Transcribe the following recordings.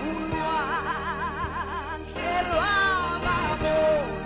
vouloir, c'est loin, maman.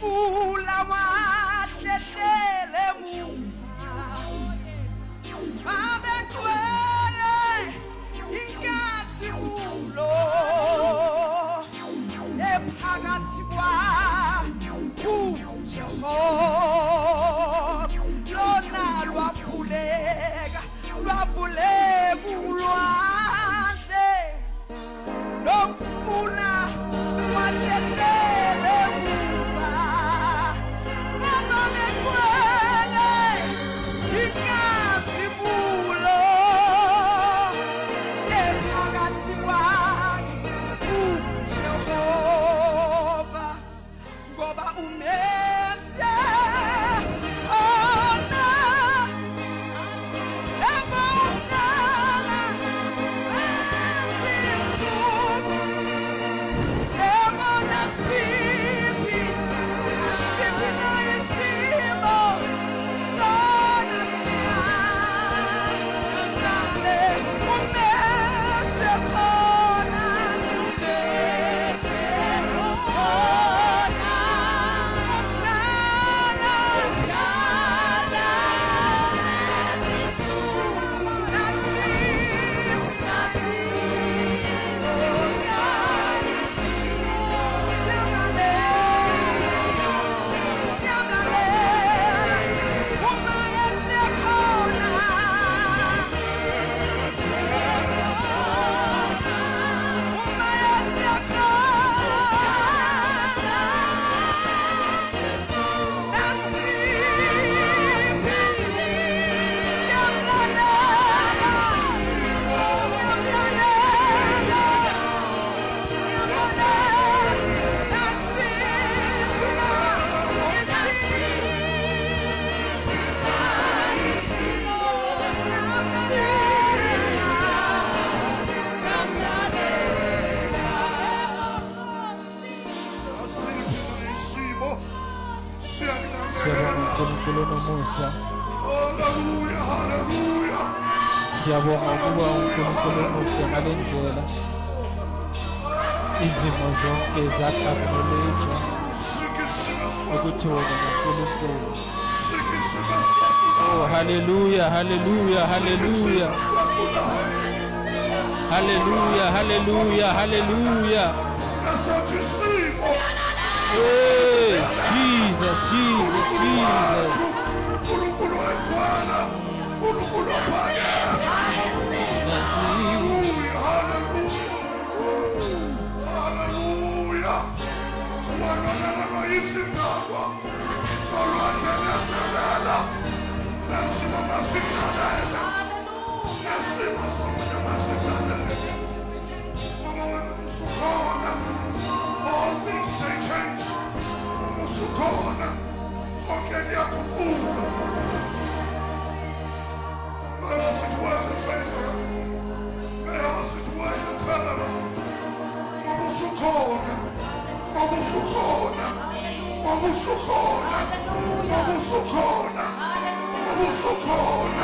Umfula wahlele muva abegcwele inkasimulo ephakathi kwaJehova lona lwavuleka ulwandle nomfula wahlele muva abegcwele inkasimulo ephakathi kwaJehova ngoba umese ona ebonala ezinsuku ebona siphi na isimo sona siyangale umese khona Siyabonga ukuba uNkulunkulu omuhle ngale ndlela izimo zonke zakhaphulejwa ukuthi wena uNkulunkulu. Oh, hallelujah, hallelujah, hallelujah, hallelujah, hallelujah, hallelujah. Hey, Jesus, Jesus, Jesus.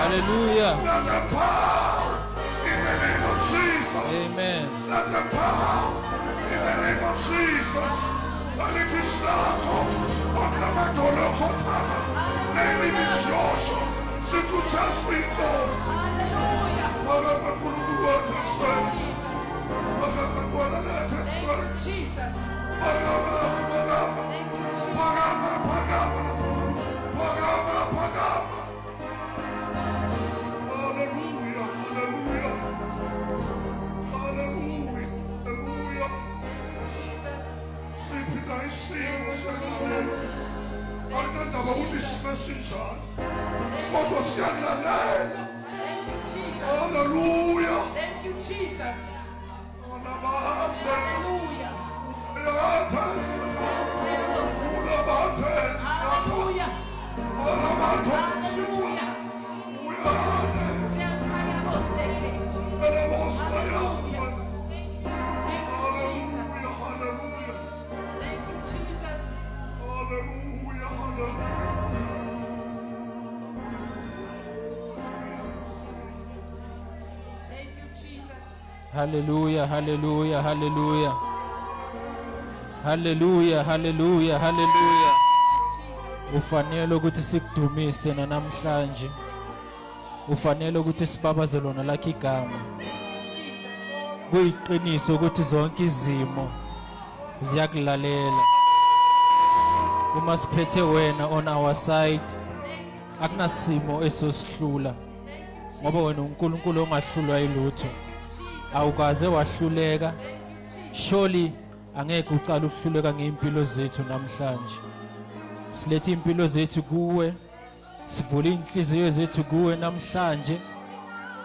Hallelujah. Let the power in the name of Jesus. Amen. Let the power in the name of Jesus. Let it is lako. Okamatolo kotama. Name it is Yosha. Situ saswingo. Hallelujah. Okamatulu wataswe. Okamatwala lataswe. Jesus. Pagama. Hallelujah, hallelujah. Hallelujah, hallelujah. Jesus. Siphi na isimo sendawo. Akunandaba ukuthi isimo sinjani. Kodwa siyalalela. Thank you, Jesus. Hallelujah. Thank you, Jesus. Hallelujah. Hallelujah. Hallelujah, hallelujah, hallelujah. Hallelujah, hallelujah, hallelujah. ufanele ukuthi sikudumise namhlanje, ufanele ukuthi sibabaze lona lakho igama. Kuyiqiniso ukuthi zonke izimo ziyakulalela uma siphethe wena on our side. Akunasimo esosihlula ngoba wena uNkulunkulu ongahlulwa yilutho, awukaze wahluleka. Surely angeke ucala ukuhluleka ngeimpilo zethu namhlanje. Silethe impilo zethu kuwe, sivule inhliziyo zethu kuwe namhlanje,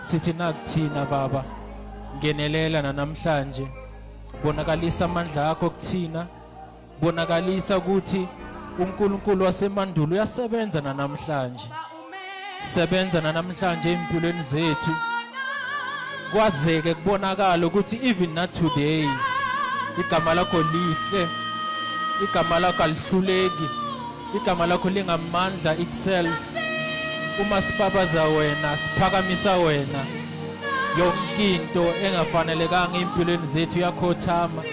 sithi nakuthina Baba, ngenelela namhlanje. Bonakalisa amandla akho kuthina, bonakalisa ukuthi uNkulunkulu wasemandulo uyasebenza namhlanje. Sebenza namhlanje empilweni zethu, kwazeke kubonakala ukuthi even not today igama lakho lihle, igama lakho alihluleki, igama lakho lingamandla itself. Uma sibabaza wena, siphakamisa wena, yonke into engafanelekanga empilweni zethu yakhothama,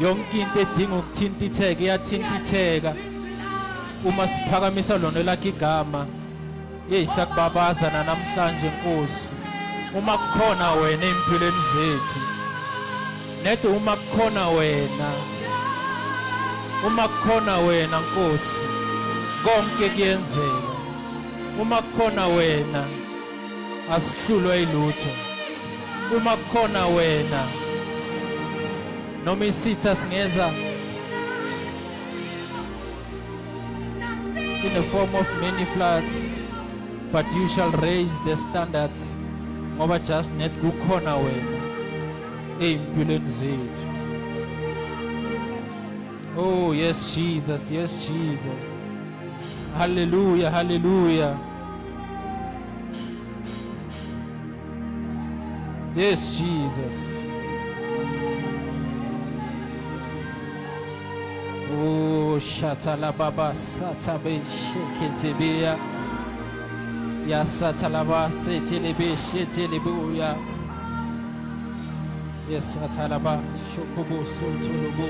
yonke into edinga ukuthintitheka iyathintitheka. Uma siphakamisa lona lakho igama, siyakubabaza namhlanje Nkosi. Uma kukhona wena empilweni zethu, neto uma kukhona wena, uma kukhona wena Nkosi, konke kuyenzeka. Uma kukhona wena, asihlulwa yilutho. Uma kukhona wena, noma isitha singeza in the form of many floods, but you shall raise the standards. Ngoba just net kukhona wena empilweni zethu. Oh yes Jesus, yes Jesus. Hallelujah, hallelujah. Yes Jesus. Oh shatala baba satabe sheketebea. Ya satalaba setelebe shetelebuya. Yes satalaba shokobo sotolobo.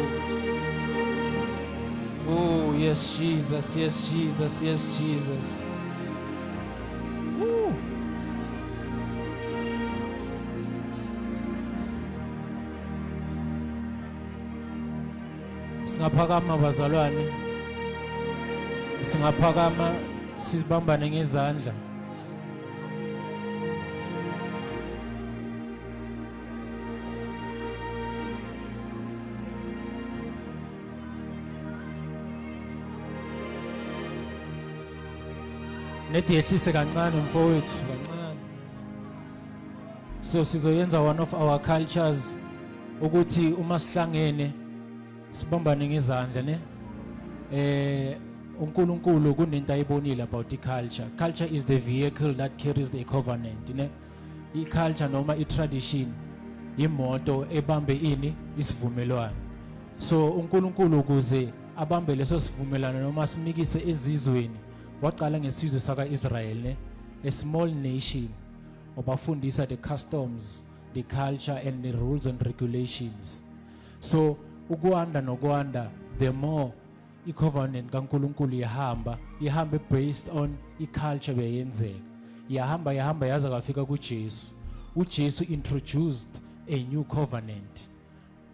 Oh yes Jesus, yes Jesus, yes Jesus. Woo. Singaphakama bazalwane, singaphakama sibambane ngezandla. Nethi yehlise kancane mfowethu, kancane. So sizoyenza one of our cultures ukuthi uma sihlangene sibambane ngezandla ne. uNkulunkulu kunento ayibonile about iculture. Culture is the vehicle that carries the covenant ne. Iculture noma itradition imoto ebambe ini isivumelwano. So uNkulunkulu ukuze abambe leso sivumelwano noma simikise ezizweni, waqala ngesizwe saka-Israel ne, a small nation, wabafundisa the customs, the culture and the rules and regulations. So ukwanda nokwanda, the more i-covenant kaNkulunkulu ihamba based on i-culture beyenzeka. Yahamba yaza kafika kuJesu. uJesu introduced a new covenant.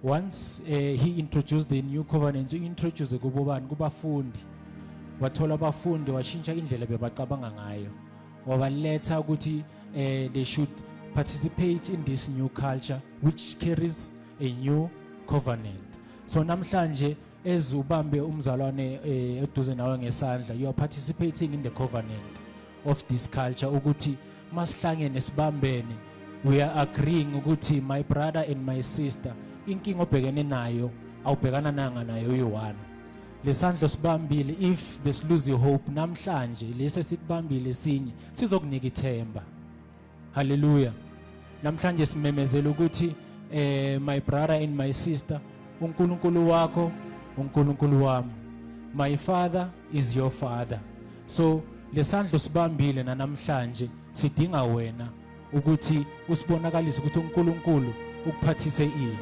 Once he introduced the new covenant, he introduced kubobani, kubafundi. Wathola abafundi washintsha indlela bebacabanga ngayo. Wabaletha ukuthi they should participate in this new culture which carries a new covenant. So namhlanje ezubambe umzalwane eduze nawe ngesandla, you are participating in the covenant of this culture ukuthi masihlangene sibambene, we are agreeing ukuthi my brother and my sister inkinga obhekene nayo awubhekana nanga nayo yi-one. Lesandla sibambile, if besilose hope namhlanje lese sikubambile sinye sizokunika ithemba. Hallelujah. Namhlanje simemezela ukuthi my brother and my sister, uNkulunkulu wakho uNkulunkulu wami, my father is your father. So lesandla sibambile namhlanje sidinga wena ukuthi usibonakalise ukuthi uNkulunkulu ukuphathise ini.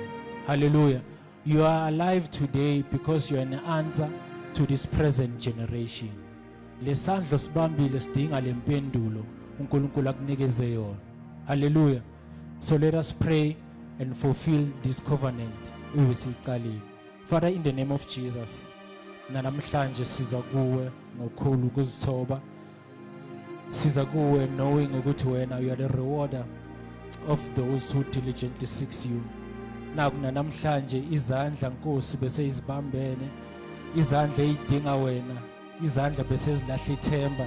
Hallelujah. You are alive today because you are an answer to this present generation. lesandla sibambile sidinga lempendulo uNkulunkulu akunikeze yona. Hallelujah. So let us pray and fulfill this covenant uyisiqalile. Father, in the name of Jesus, namhlanje siza kuwe ngokukhulu ukuzithoba, siza kuwe knowing ukuthi wena you are the rewarder of those who diligently seeks you. Namhlanje izandla Nkosi bese izibambene, izandla ezidinga wena, izandla bese zilahla ithemba,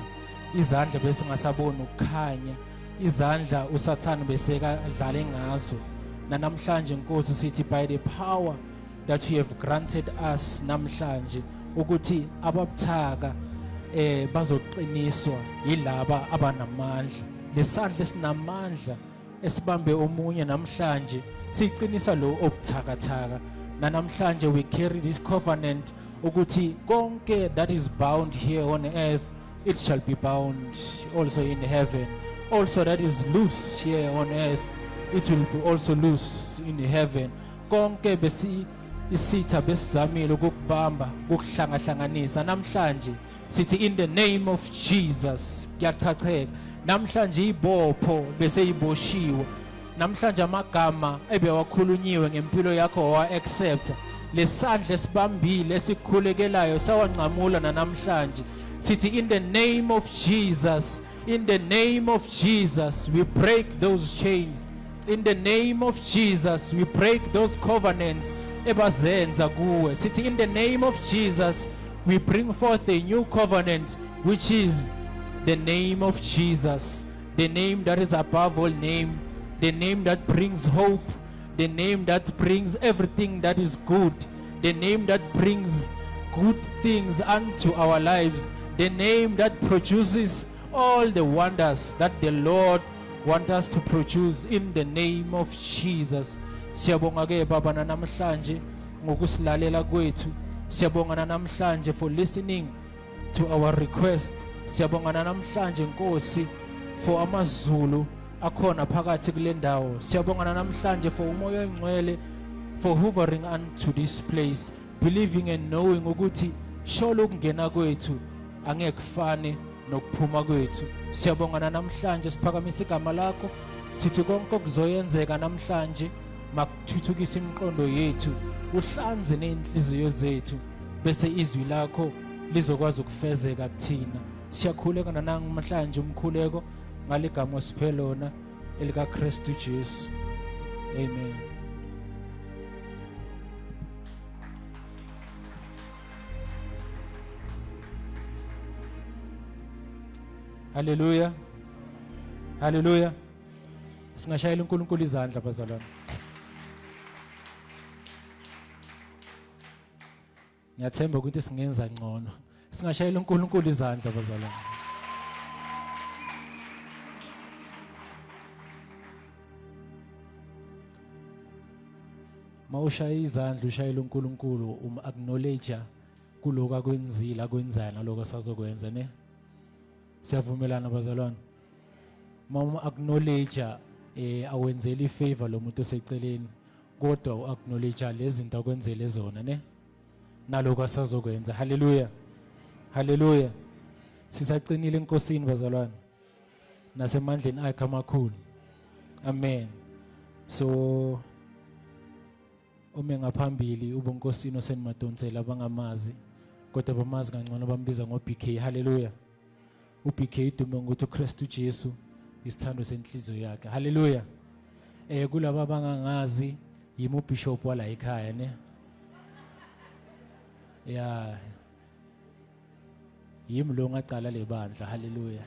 izandla bese ngasabona ukukhanya, izandla usathana bese kadlala ngazo. Namhlanje Nkosi sithi by the power that you have granted us namhlanje ukuthi ababuthaka bazoqiniswa yilaba abanamandla. Lesandla esinamandla esibambe omunye namhlanje siqinisa lo obuthakathaka. Namhlanje we carry this covenant ukuthi konke that is bound here on earth, it shall be bound also in heaven. Also that is loose here on earth, it will be also loose in heaven. Konke besi isitha besizamile ukubamba ukuhlangahlanganisa namhlanje sithi in the name of Jesus kuyachacheka. Namhlanje ibopho bese iboshiwe, namhlanje amagama ebewakhulunyiwe ngempilo yakho wa accept. Lesandla esibambile esikhulekelayo sawancamula namhlanje sithi in the name of Jesus, in the name of Jesus we break those chains. In the name of Jesus we break those covenants ebazenza kuwe. Sithi in the name of Jesus we bring forth a new covenant, which is the name of Jesus, the name that is above all name, the name that brings hope, the name that brings everything that is good, the name that brings good things unto our lives, the name that produces all the wonders that the Lord wants us to produce in the name of Jesus. Siyabonga ke Baba namhlanje ngokusilalela kwethu. Siyabonga namhlanje for listening to our request. Siyabonga namhlanje Nkosi for amazulu akhona phakathi kule ndawo. Siyabonga namhlanje for umoya ongcwele for hovering unto this place, believing and knowing ukuthi sholo ukungena kwethu angekufane nokuphuma kwethu. Siyabonga namhlanje siphakamisa igama lakho sithi konke okuzoyenzeka namhlanje makuthuthukise imiqondo yethu, uhlanze nezinhliziyo zethu bese izwi lakho lizokwazi ukufezeka kuthina. Siyakhuleka namhlanje umkhuleko ngaligama osiphe lona elika Kristu Jesu. Amen. Hallelujah. Hallelujah. Singashayela uNkulunkulu izandla bazalwane. Ngiyathemba ukuthi singenza ngcono. Singashayela uNkulunkulu izandla bazalwane. Mawushaya izandla ushayela uNkulunkulu acknowledge kuloko akwenzile akwenzayo naloko asazokwenza ne. Siyavumelana bazalwane. Mama acknowledge awenzela ifavor lo muntu oseceleni kodwa acknowledge lezi zinto akwenzele zona ne. Naloko asazokwenza. Hallelujah. Hallelujah. Sisaqinile enkosini bazalwane. Nasemandleni akhe amakhulu. Amen. So ngaphambili ubunkosini osenimadonsela abangamazi kodwa bamazi kangcono bambiza ngoBK. Hallelujah. uBK idume ukuthi uKristu Jesu isithando senhliziyo yakhe. Hallelujah. Kulabo abangangazi yimi ubishop wala ekhaya ne. Yeah. Yimi lo ngaqala lebandla. Hallelujah.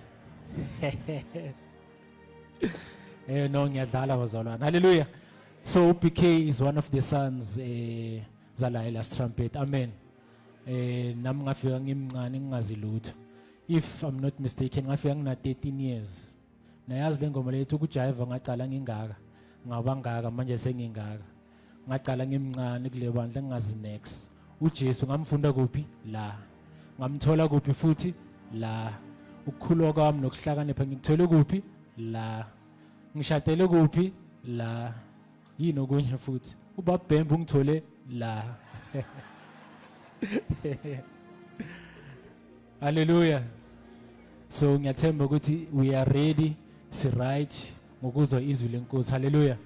No ngiyadlala bazalwane. Hallelujah. So UBK is one of the sons zala Elas Trumpet. Amen. Nami ngafika ngimncane ngingazi lutho. If I'm not mistaken ngafika ngina 13 years. Nayazi lengoma lethu ukujive ngaqala ngingaka. Ngabangaka manje sengingaka. Ngaqala ngimncane kule bandla ngingazi next. uJesu ngamfunda kuphi? La. Ngamthola kuphi futhi? La. Ukukhulwa kwami nokuhlakanipha ngikuthole kuphi? La. Ngishadele kuphi? La. Yini okunye futhi? Ubaba Bhembu ungithole la. Hallelujah. So ngiyathemba ukuthi we are ready, si right ngokuzwa izwi lenkosi. Hallelujah.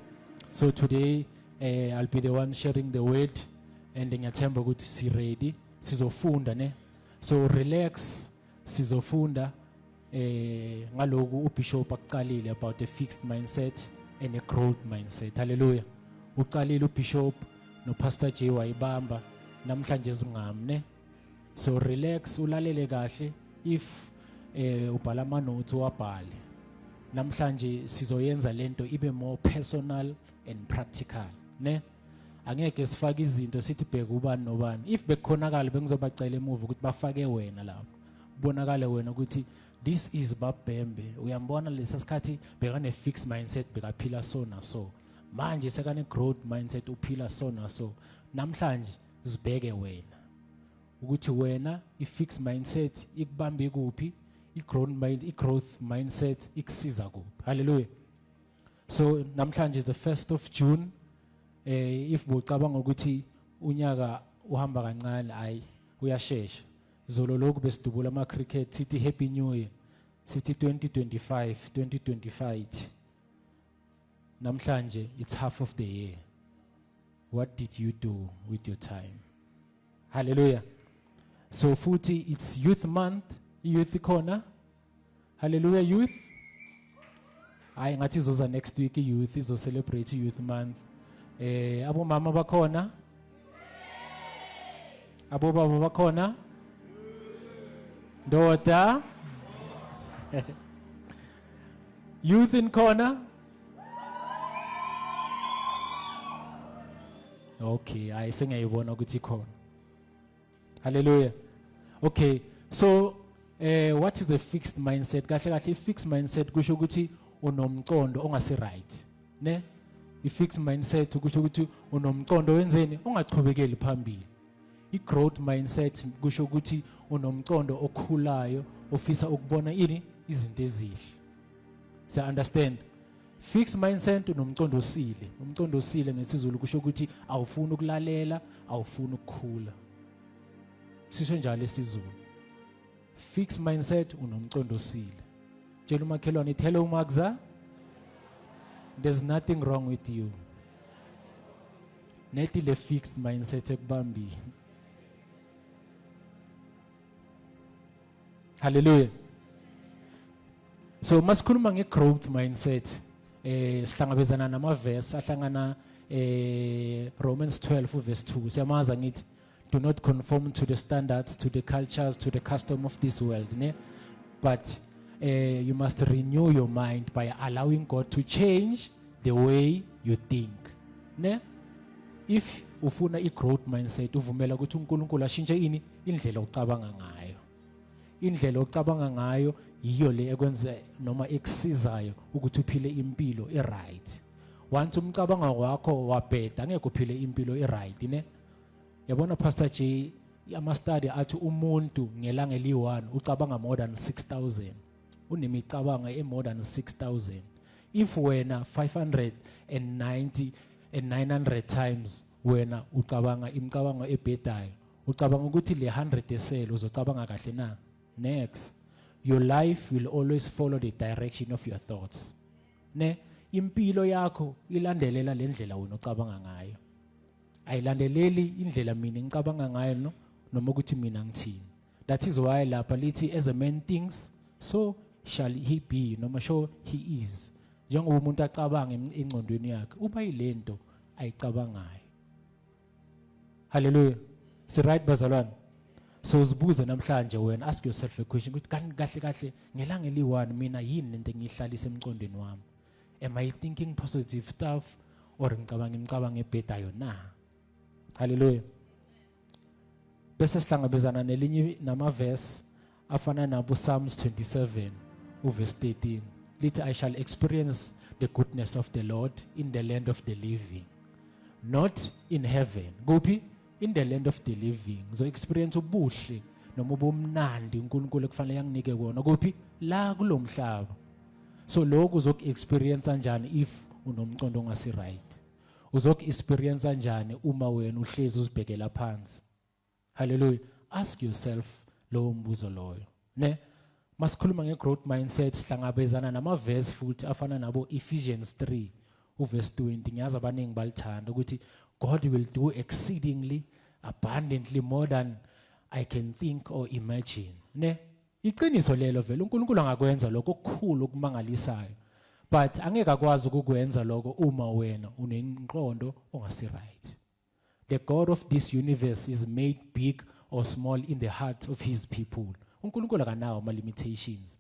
So today I'll be the one sharing the word and ngiyathemba ukuthi si ready sizofunda ne. So relax sizofunda ngaloku uBishop akuqalile about a fixed mindset and a growth mindset. Hallelujah. Uqalile uBishop no Pastor J wayibamba namhlanje singamne. So relax ulalele kahle if ubhala ama notes wabhale. Namhlanje sizoyenza lento ibe more personal and practical ne. Angeke sifake izinto sithi bheka ubani nobani. If bekhonakala bengizobacela emuva ukuthi bafake wena lapho. Bonakale wena ukuthi this is Babembe. Uyambona lesa sikhathi bekane fixed mindset bekaphila so na so. Manje sekane growth mindset uphila so na so. Namhlanje sibheke wena. Ukuthi wena i-fixed mindset ikubambe kuphi, i-growth mindset ikusiza kuphi. Hallelujah. So namhlanje is the 1st of June. If bocabanga ukuthi unyaka uhamba kancane ayi uyashesha. Zolo lokhu besidubula ama cricket sithi happy new year. Sithi 2025. Namhlanje it's half of the year. What did you do with your time? Hallelujah. So futhi it's youth month, youth corner. Hallelujah youth. Ayi ngathi izoza next week youth izo celebrate youth month. Abo mama bakhona? Abo baba bakhona? Ndoda? Youth in corner? Okay, I sengiyibona ukuthi ikhona. Hallelujah. Okay, so what is a fixed mindset? Kahle kahle fixed mindset kusho ukuthi unomqondo ongasi right. Ne? I-fixed mindset kusho ukuthi unomqondo wenzeni ungachubekeli phambili. I-growth mindset kusho ukuthi unomqondo okhulayo ofisa ukubona ini izinto ezihle. So understand? Fixed mindset unomqondo osile. Umqondo osile ngesizulu kusho ukuthi awufuni ukulalela, awufuni ukukhula. Sisho njalo esizulu. Fixed mindset unomqondo osile. Tshela umakhelwane hello Magza. There's nothing wrong with you. Nethi le fixed mindset ekubambi. Hallelujah. So masikhuluma nge-growth mindset sihlangabezana nama-verse ahlangana Romans 12 verse 2. Siyamaza ngithi do not conform to the standards, to the cultures, to the custom of this world, ne? But you must renew your mind by allowing God to change the way you think. Ne? If ufuna i-growth mindset uvumela ukuthi uNkulunkulu ashintshe ini indlela ocabanga ngayo. Indlela ocabanga ngayo yiyo le ekwenza noma ekusizayo ukuthi uphile impilo e-right. Once umcabanga wakho wabheda ngeke uphile impilo e-right, ne? Yabona Pastor J ama-study athi umuntu ngelanga eli-1 ucabanga more than 6,000. Unemicabanga more than 6,000. If wena 590 and 900 times wena ucabanga imicabango ebhedayo, ucabanga ukuthi le 100 esele uzocabanga kahle na? Next, your life will always follow the direction of your thoughts. Ne, impilo yakho ilandelela le ndlela wena ucabanga ngayo. Ayilandeleli indlela mina ngicabanga ngayo no noma ukuthi mina ngithini. That is why lapha lithi as a man thinks so shall he be, noma so he is. Njengoba umuntu acabanga engqondweni yakhe uba yilento ayicabangayo. Hallelujah. Si right bazalwane. So uzibuze namhlanje wena, ask yourself a question ukuthi kahle kahle ngelanga eli-1 mina yini lento engihlalisa emqondweni wami? Am I thinking positive stuff or ngicabanga imicabango ebhedayo na? Hallelujah. Bese sihlangabezana nelinye nama-verse afana nabo Psalms 27 verse 13. Lithi I shall experience the goodness of the Lord in the land of the living, not in heaven. Kuphi? In the land of the living. So experience ubuhle noma ubumnandi uNkulunkulu ekufanele yanginike kona. Kuphi? La kulomhlaba. So lokhu uzoku-experience kanjani if unomqondo ongasi right? Uzoku-experience kanjani uma wena uhlezi uzibhekela phansi? Hallelujah. Ask yourself lowo mbuzo loyo. Ne? Masikhuluma nge-growth mindset sihlangabezana nama-verse futhi afana nabo Ephesians 3 uverse 20. Ngiyazi abaningi balithanda ukuthi God will do exceedingly abundantly more than I can think or imagine. Ne? Iqiniso lelo vele uNkulunkulu angakwenza lokho okukhulu okumangalisayo. But angeke akwazi ukukwenza lokho uma wena unenqondo ongasi right. The God of this universe is made big or small in the hearts of his people. uNkulunkulu akanawo ama limitations.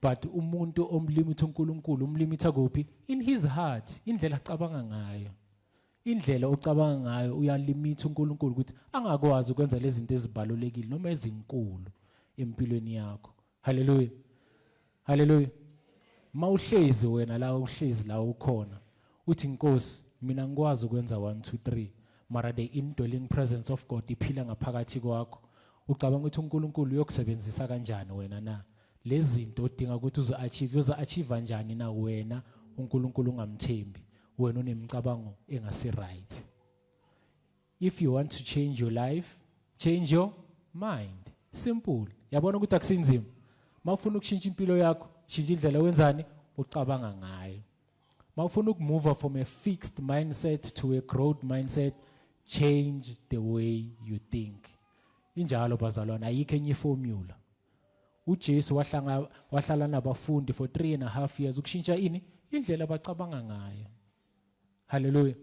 But umuntu omlimit uNkulunkulu umlimita kuphi? In his heart, indlela acabanga ngayo. Indlela ocabanga ngayo uyalimit uNkulunkulu ukuthi angakwazi ukwenza lezi zinto ezibalulekile noma ezinkulu empilweni yakho. Hallelujah. Hallelujah. Mawuhlezi wena la uhlezi la ukhona. Uthi Nkosi mina ngikwazi ukwenza 1 2 3 mara the indwelling presence of God iphila ngaphakathi kwakho. Ucabanga ukuthi uNkulunkulu uyokusebenzisa kanjani wena na? Lezi zinto odinga ukuthi uza achieve kanjani na wena uNkulunkulu ungamthembi. Wena unemcabango engasi right. If you want to change your life, change your mind. Simple. Yabona ukuthi akusinzima. Mawufuna ukushintsha impilo yakho, shintsha indlela wenzani ucabanga ngayo. Mawufuna ukumove from a fixed mindset to a growth mindset, change the way you think. Injalo bazalwana ayikho enye formula. uJesu wahlala nabafundi for 3.5 years ukushintsha ini indlela abacabanga ngayo. Hallelujah.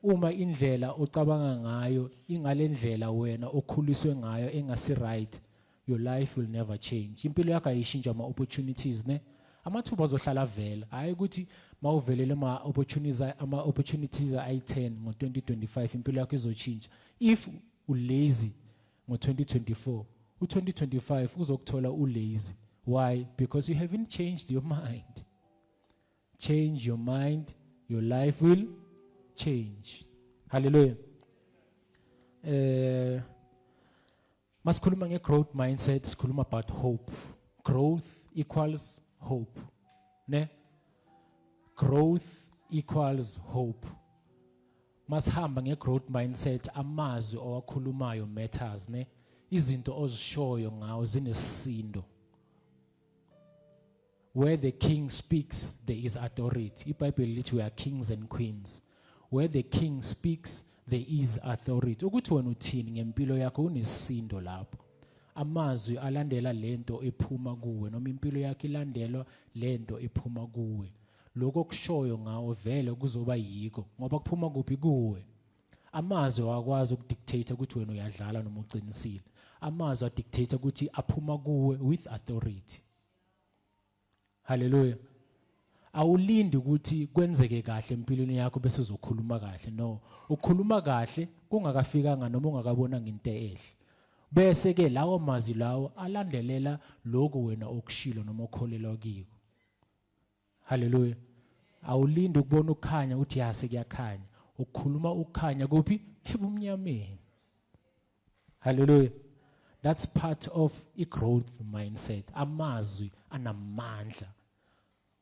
Uma indlela ocabanga ngayo ingalendlela wena okhuliswe ngayo engasi right, your life will never change. Impilo yakho ayishintsha ama opportunities ne. Amathuba azohlala vela. Hayi ukuthi mawuvelele ama opportunities ayi10 ngo2025 impilo yakho izotshintsha. If ulazy ngo2024, u2025 uzokuthola ulazy. Why? Because you haven't changed your mind. Change your mind, your life will change. Hallelujah. Masikhuluma nge-growth mindset, sikhuluma about hope. Growth equals hope. Ne? Growth equals hope. Masihamba nge-growth mindset, amazwi owakhulumayo matters. Ne? Izinto ozishoyo ngawo zinesisindo. Where the king speaks, there is authority. IBhayibheli lithi we are kings and queens. Where the king speaks, there is authority. Ukuthi wena uthini ngempilo yakho unesisindo lapho. Amazwi alandela lento ephuma kuwe noma impilo yakho ilandelwa lento ephuma kuwe. Lokho kushoyo ngawo vele kuzoba yiko ngoba kuphuma kuphi kuwe. Amazwi akwazi ukudictate ukuthi wena uyadlala noma uqinisile. Amazwi adictate ukuthi aphuma kuwe with authority. Hallelujah. Awulindi ukuthi kwenzeke kahle empilweni yakho bese uzokhuluma kahle. No, ukhuluma kahle kungakafikanga noma ungakabonanga into ehle. Bese ke lawo mazwi lawo alandelela lokho wena okushilo noma okholelwa kiko. Hallelujah. Awulindi ukubona ukukhanya uthi yase kuyakhanya. Ukukhuluma ukukhanya kuphi ebumnyameni. Hallelujah. That's part of a growth mindset. Amazwi anamandla.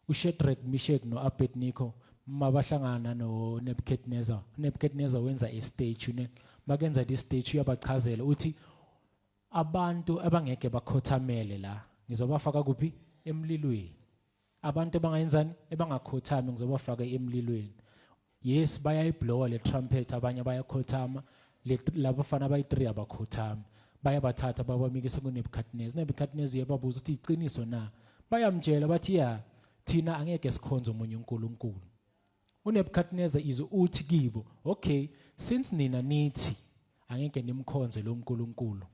uShadrach, Meshach noAbednego mabahlangana noNebuchadnezzar. uNebuchadnezzar wenza istatue ne. Bakenza this statue uyabachazela uthi abantu abangeke bakhothamele la ngizobafaka kuphi emlilweni. Abantu abangayenzani ebangakhothami ngizobafaka emlilweni. Yes, bayayiblowa le trumpet abanye bayakhothama labo bafana bayi3 abakhothama. Bayabathatha babamikisa kuNebuchadnezzar. uNebuchadnezzar yababuza uthi iqiniso na? Bayamtshela bathi ya thina angeke sikhonze umunye uNkulunkulu. uNebuchadnezzar uthi kibo, okay, since nina nithi angeke nimkhonze lo uNkulunkulu,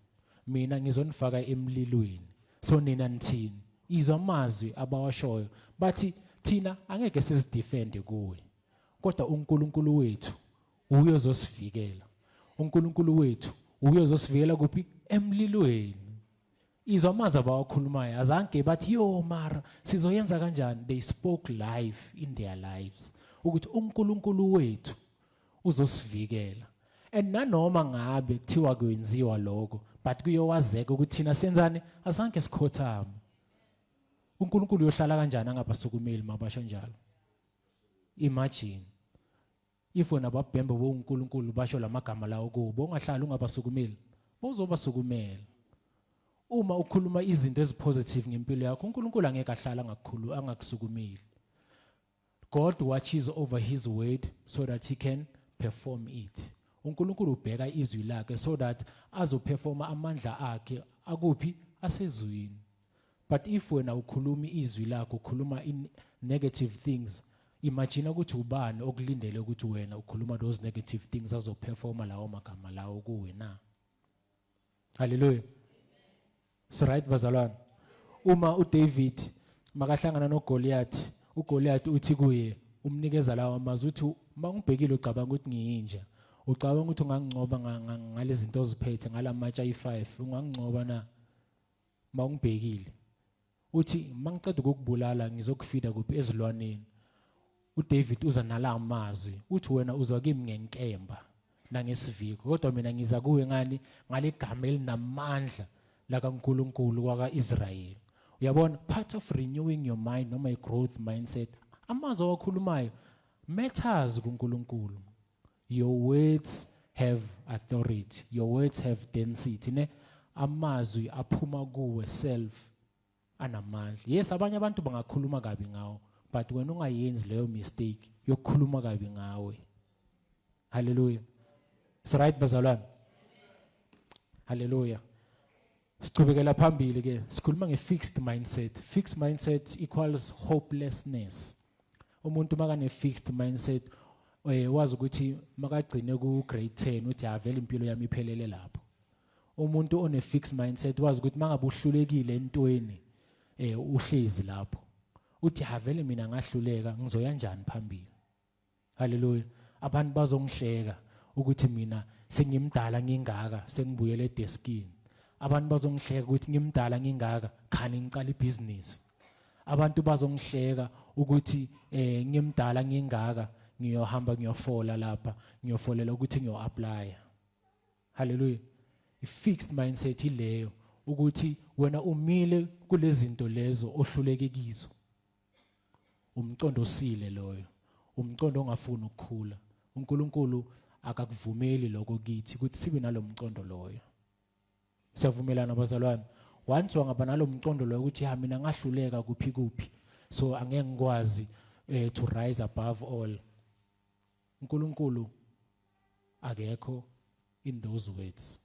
mina ngizonifaka emlilweni. So nina nithini? Izwa amazwi abawashoyo bathi thina angeke sizidefende kuwe. Kodwa uNkulunkulu wethu uyozosivikela. uNkulunkulu wethu uyozosivikela kuphi? Emlilweni. Izwa amazwi abawakhulumayo azange bathi yo mara sizoyenza kanjani. They spoke life in their lives ukuthi uNkulunkulu wethu uzosivikela. And nanoma ngabe kuthiwa kwenziwa lokho but kuyowazeka ukuthi thina senzani azange sikhothama. uNkulunkulu uyohlala kanjani angabasukumeli mabasho njalo? Imagine if wena babhembe uNkulunkulu basho lamagama lawo kubo ungahlala ungabasukumeli bozobasukumela. uma ukhuluma izinto ezipositive ngempilo yakho uNkulunkulu angeke ahlala angakusukumile. God watches over his word so that he can perform it. uNkulunkulu ubheka izwi lakhe so that azoperforma amandla akhe akuphi asezwini. But if wena ukhuluma izwi lakho ukhuluma in negative things, imagine ukuthi ubani okulindele ukuthi wena ukhuluma those negative things azoperforma lawo magama lawo kuwe na. Hallelujah. So right bazalwane, uma uDavid makahlangana noGoliath, uGoliath uthi kuye umnikeza lawo amazwi uthi mangibhekile ucabanga ukuthi ngiyinja, ucabanga ukuthi ungangcoba ngalezi zinto oziphethe ngalamatsha i5, ungangcoba na mangibhekile. Uthi mangiceda ukukubulala ngizokufida kuphi ezilwaneni. uDavid uza nala amazwi uthi wena uzwa kimi ngenkemba nangesiviko kodwa mina ngiza kuwe ngani ngalegama elinamandla la kaNkulunkulu waka-Israyeli. Uyabona, part of renewing your mind noma i-growth mindset, amazwi awakhulumayo matters kuNkulunkulu. Your words have authority, your words have density, ne amazwi aphuma kuwe self anamandla. Yes, abanye abantu bangakhuluma kabi ngawo, but wena ungayenzi leyo mistake yokukhuluma kabi ngawe. Hallelujah. It's right bazalwane. Hallelujah. Siqhubekela phambili ke sikhuluma nge-fixed mindset. Fixed mindset equals hopelessness. Umuntu makane fixed mindset wazi ukuthi makagcine ku grade 10 uthi avela impilo yami iphelele lapho. Umuntu one fixed mindset wazi ukuthi mangabe uhlulekile entweni uhlezi lapho. Uthi havele mina ngahluleka ngizoya njani phambili. Hallelujah. Abantu bazongihleka ukuthi mina sengimdala ngingaka sengibuyele edeskini. Abantu bazongihleka ukuthi ngimdala ngingaka khani ngicala ibusiness. Abantu bazongihleka ukuthi ngimdala ngingaka ngiyohamba ngiyofola lapha ngiyofolela ukuthi ngiyo-apply. Hallelujah. I-fixed mindset ileyo ukuthi wena umile kulezi zinto lezo ohluleke kizo. Umqondo osile loyo, umqondo ongafuni ukukhula. uNkulunkulu akakuvumeli lokho kithi ukuthi sibe nalomqondo loyo. Siyavumelana bazalwane. Once wangaba nalomqondo loyo ukuthi ha mina ngahluleka kuphi so angeke ngikwazi to rise above all. uNkulunkulu akekho in those words.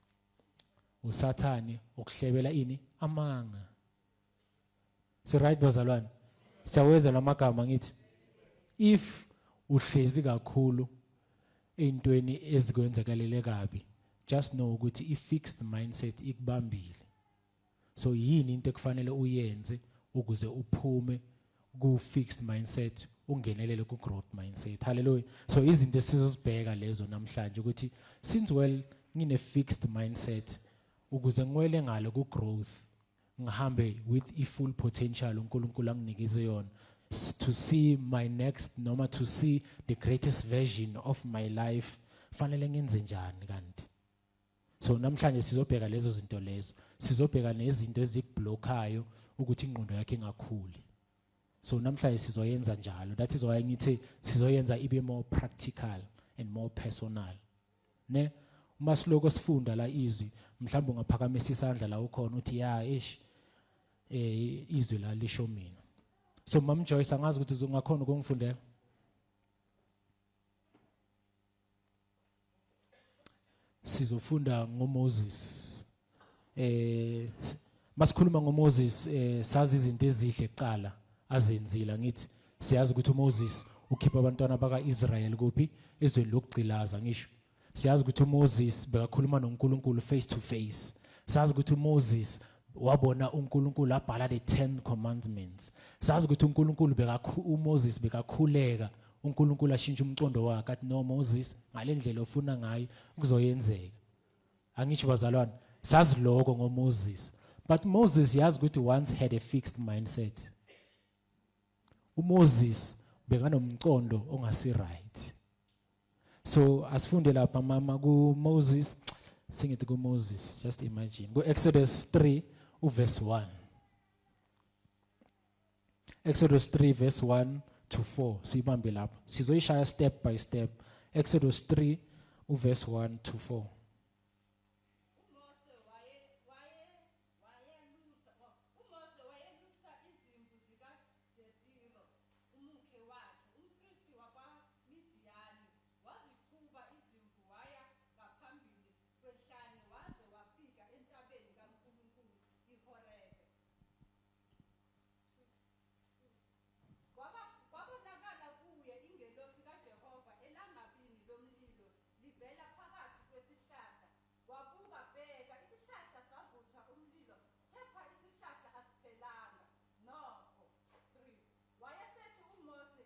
uSathane ukuhlebela ini amanga. Si right bazalwane. Siyaweza lamagama ngithi if uhlezi kakhulu entweni ezikwenzakalele kabi, just know ukuthi i-fixed mindset ikubambile. So yini into ekufanele uyenze ukuze uphume ku-fixed mindset ungenelele ku-growth mindset. Hallelujah. So izinto esizozibheka lezo namhlanje ukuthi since ngine-fixed mindset ukuze ngiwele ngalo ku-growth ngihambe with i-full potential uNkulunkulu anginikeze yona to see my next noma to see the greatest version of my life fanele ngenze njani kanti. So namhlanje sizobheka lezo zinto lezo, sizobheka nezinto ezikubhlokhayo ukuthi ingqondo yakhe ingakhuli. So namhlanje sizoyenza njalo. That is why ngithi sizoyenza ibe more practical and more personal. Ne uma siloko sifunda la izwi mhlawumbe ungaphakamisa isandla la ukhona uthi ya izwi la lisho mina. So Mama Joyce angazi ukuthi ungakhona ukungifundela. Sizofunda ngoMoses. Masikhuluma ngoMoses sazi izinto ezihle ekuqala azenzile ngithi siyazi ukuthi uMoses ukhipha abantwana baka-Israyeli kuphi ezweni lokugcilaza ngisho. Siyazi ukuthi uMoses bekakhuluma noNkulunkulu face to face. Siyazi ukuthi uMoses wabona uNkulunkulu abhala the 10 commandments. Sazi ukuthi uMoses bekakhuleka uNkulunkulu ashintsha umqondo wakhe athi no Moses ngale ndlela ofuna ngayo kuzoyenzeka. Angisho bazalwane sazi lokho ngoMoses. But Moses yazi ukuthi once had a fixed mindset. uMoses bekanomqondo ongasi right. So asifunde lapha mama kuMoses singithi kuMoses just imagine go Exodus 3 verse 1. Exodus 3 verse 1 to 4 sibambe lapha sizoyishaya step by step. Exodus 3 verse 1 to 4. ivela phakathi kwesihlahla wabuka bheka isihlahla savutha umlilo kepha isihlahla asiphelanga nokho 3 wayesethi uMose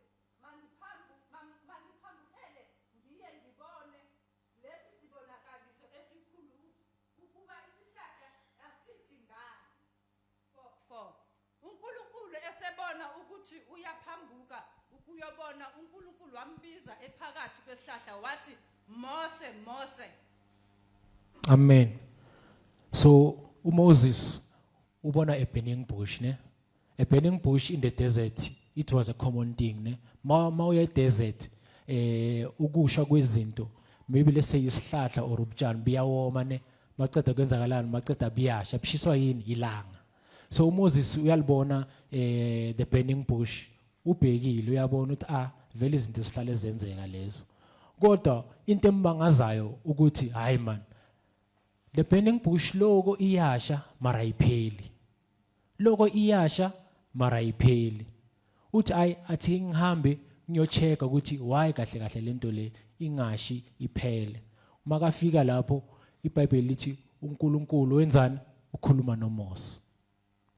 maniphambukele ngiye ngibone lesi sibonakaliso esikhulu ukuba isihlahla asishi ngani 4 uNkulunkulu esebona ukuthi uyaphambuka ukuyobona uNkulunkulu wambiza ephakathi kwesihlahla wathi Mose Mose. Amen. So uMoses ubona a burning bush, ne? A burning bush in the desert, it was a common thing, ne? Mawuya desert ukusha kwezinto, maybe let's say isihlahla or ubutshani biyawoma, ne? Maqeda kwenzakalani, maqeda biyasha, bishiswa yini ilanga. So uMoses uyalibona the burning bush, ubhekile uyabona ukuthi vele izinto esihlale zenzeka lezo. Kodwa into embangazayo ukuthi hayi man, the burning bush logo iyasha mara ayipheli. Logo iyasha mara ayipheli. Uthi athi ngihambe ngiyocheka ukuthi why kahle kahle lento le ingashi iphele. Makafika lapho iBhayibheli lithi uNkulunkulu wenzani? Ukhuluma noMose.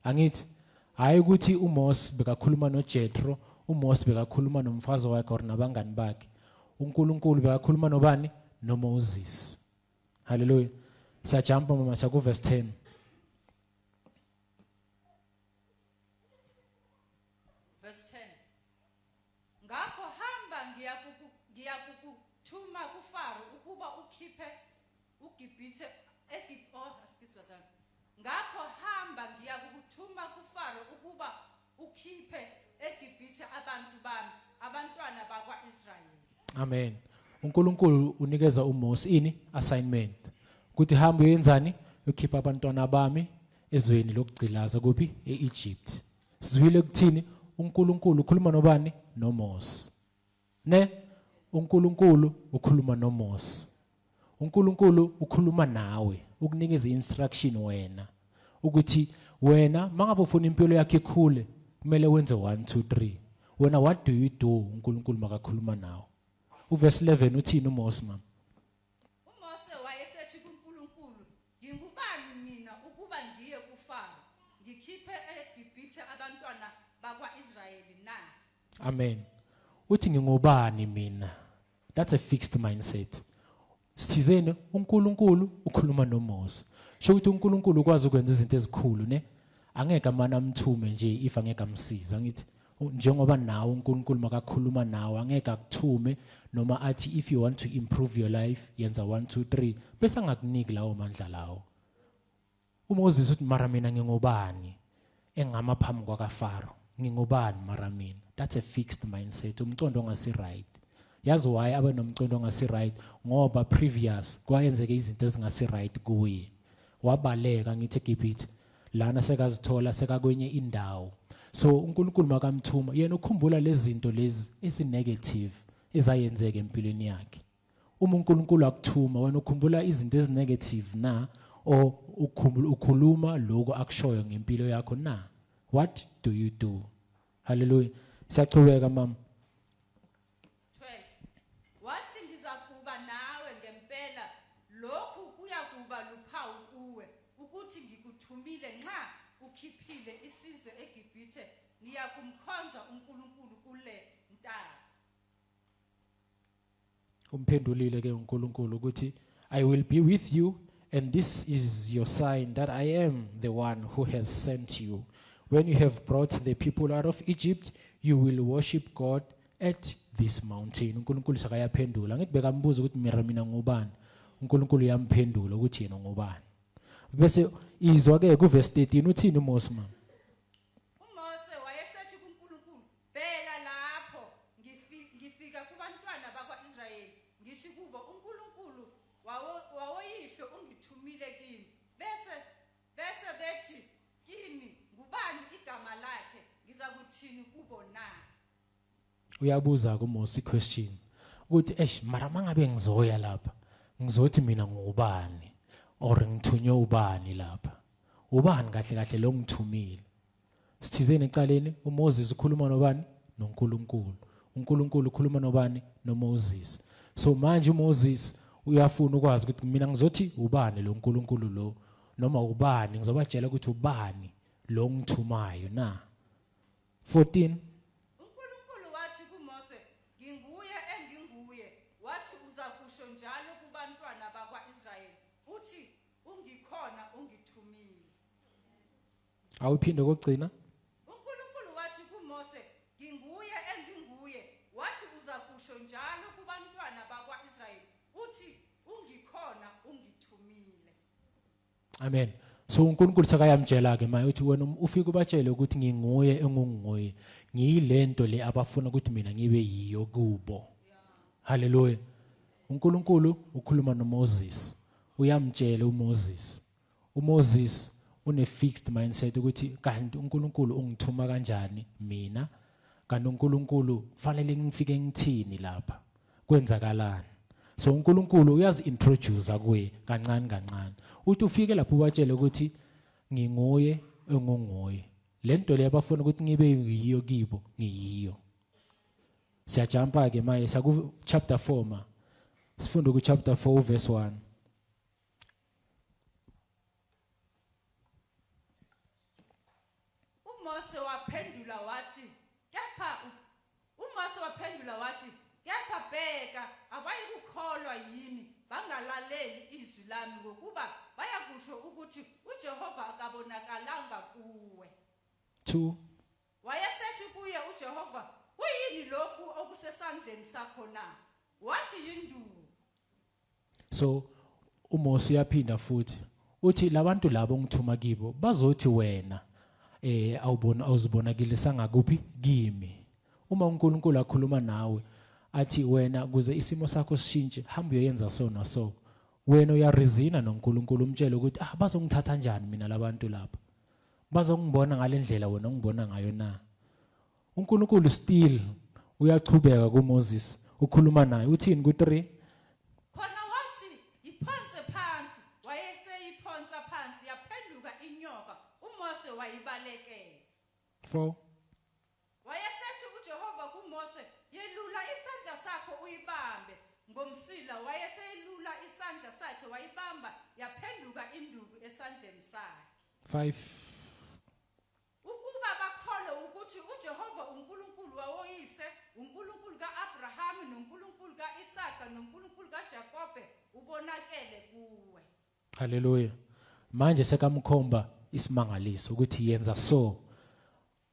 Angithi hayi ukuthi uMose bekakhuluma noJethro, uMose bekakhuluma nomfazi wakhe or nabangani bakhe. uNkulunkulu bekakhuluma nobani? NoMoses. Hallelujah. Siyajumpa mama siya ku verse 10. Verse 10 ngakho hamba ngiyakukuthuma kuFaro ukuba ukhiphe uGibhithe ngakho hamba ngiyakukuthuma kuFaro ukuba ukhiphe eGibhithe abantu bami abantwana bakwaIsrayeli. Amen. uNkulunkulu unikeza uMose ini assignment ukuthi hamba uyenzani? Ukhipha abantwana bami ezweni lokugcilaza kuphi? eEgypt. Sizwile kuthini? uNkulunkulu ukhuluma nobani? NoMose. Ne? uNkulunkulu ukhuluma noMose. uNkulunkulu ukhuluma nawe ukunikeza instruction wena ukuthi wena mangabe ufuna impilo yakhe ikhule kumele wenze 1 2 3. Wena what do you do? uNkulunkulu makakhuluma nawe. Uverse 11 uthini uMose mama? uMose wayesethi kuNkulunkulu ngingubani mina ukuba ngiye kuFaro ngikhiphe eGibhithe abantwana bakwaIsrayeli na? Amen. Uthi ngingubani mina? That's a fixed mindset. Sithizeni uNkulunkulu ukhuluma noMose. Sho ukuthi uNkulunkulu ukwazi ukwenza izinto ezikhulu, ne? Angeke amana amthume nje if angeke amsiza. Ngithi njengoba nawe uNkulunkulu makakhuluma nawe angeke akuthume noma athi if you want to improve your life yenza 1 2 3 bese angakuniki lawo mandla lawo. uMoses uthi mara mina ngingubani engama phambi kwaFaro? Ngingubani mara mina? That's a fixed mindset, umcondo ongasi right. Yazi why abe nomcondo ongasi right? Ngoba previous kwayenzeke izinto ezingasi right kuye. Wabaleka ngithi eGibhithe lana sekazithola sekakwenye indawo. So uNkulunkulu makamthuma yena ukhumbula lezi zinto lezi ezi-negative ezayenzeka empilweni yakhe. Uma uNkulunkulu akuthuma wena ukhumbula izinto ezi-negative na or ukhuluma lokho akushoyo ngempilo yakho na? What do you do? Hallelujah. Siyaqhubeka mama. 12 wathi ngizakuba nawe ngempela lokhu kuyakuba luphawu kuwe ukuthi ngikuthumile nxa ukhiphile isizwe eGibhithe niyakumkhonza uNkulunkulu kule ntaba. Umphendulile ke uNkulunkulu ukuthi I will be with you and this is your sign that I am the one who has sent you. When you have brought the people out of Egypt, you will worship God at this mountain. uNkulunkulu sakayaphendula. Ngithi bekambuza ukuthi mina ngubani? uNkulunkulu yamphendula ukuthi yena ngubani. Bese izwa ke ku verse 13 uthini uMose mama? uMose wayesethi kuNkulunkulu bheka lapho ngifika kubantwana bakwaIsrayeli ngithi kubo uNkulunkulu wawoyihlo ungithumile kimi bese bethi kimi ngubani igama lakhe ngizakuthini kubo na? Uyabuza kuMose question ukuthi mara mangabe ngizoya lapha ngizothi mina ngubani or ngithunywe ubani lapha? Ubani kahle kahle lo ngithumile? Sithizeni ecaleni uMoses ukhuluma nobani? noNkulunkulu. uNkulunkulu ukhuluma nobani? noMoses. So manje uMoses uyafuna ukwazi ukuthi mina ngizothi ubani lo nkulunkulu lo noma ubani ngizobatshela ukuthi ubani lo ngithumayo na. 14 uNkulunkulu wathi kuMose, nginguye enginguye. Wathi uzakusho njalo kubantwana bakwa-Israyeli, uthi ungikhona ungithumile. awuphinde kokugcina. uNkulunkulu wathi kuMose, nginguye enginguye. Wathi uzakusho njalo kubantwana bakwa-Israyeli, uthi ungikhona ungithumile. Amen. So uNkulunkulu sakayamtshela ke manje uthi wena ufike ubatshele ukuthi nginguye engunguye. Ngiyilento le abafuna ukuthi mina ngibe yiyo kubo. Hallelujah. uNkulunkulu ukhuluma noMoses. Uyamtshela uMoses. uMoses une fixed mindset ukuthi kanti uNkulunkulu ungithuma kanjani mina? Kanti uNkulunkulu kufanele ngifike ngithini lapha? Kwenzakalani? So uNkulunkulu uyazi introduce kuwe kancane kancane. Uthi ufike lapho ubatshele ukuthi nginguye engunguye. Lento le abafuna ukuthi ngibe yiyo kibo ngiyiyo. Siyajumpa ke manje saku chapter 4 ma. Sifunde ku chapter 4 verse 1. uMose waphendula wathi, kepha bheka, abayikukholwa yini bangalaleli izwi lami ngokuba bayakusho ukuthi uJehova akabonakalanga kuwe. 2 Wayesethi kuye uJehova, kuyini lokhu okusesandleni sakho na? Wathi yinduku. So uMose uyaphinda futhi uthi labantu labo ngithuma kibo bazothi wena awuzibonakile sangakuphi kimi. Uma uNkulunkulu akhuluma nawe athi wena kuze isimo sakho sishintshe hamba uyenza so na so, wena uyarizina noNkulunkulu umtshela ukuthi bazongithatha kanjani mina labantu lapha, bazongibona ngalendlela wena ongibona ngayo na. uNkulunkulu still uyachubeka kuMoses ukhuluma naye uthini ku3 khona wathi iphonse phansi. Wayeseyiphonsa phansi yaphenduka inyoka, uMose wayibalekela. 4 Wayesethi uJehova kuMose, yelula isandla sakho uyibambe. Ngomsila wayeseyelula isandla sakhe wayibamba, yaphenduka induku esandleni sakhe. 5 Ukuba bakholwe ukuthi uJehova uNkulunkulu wawoyise, uNkulunkulu kaAbraham noNkulunkulu kaIsaka noNkulunkulu kaJakobe ubonakele kuwe. Hallelujah. Manje sekamkhomba isimangaliso ukuthi yenza so.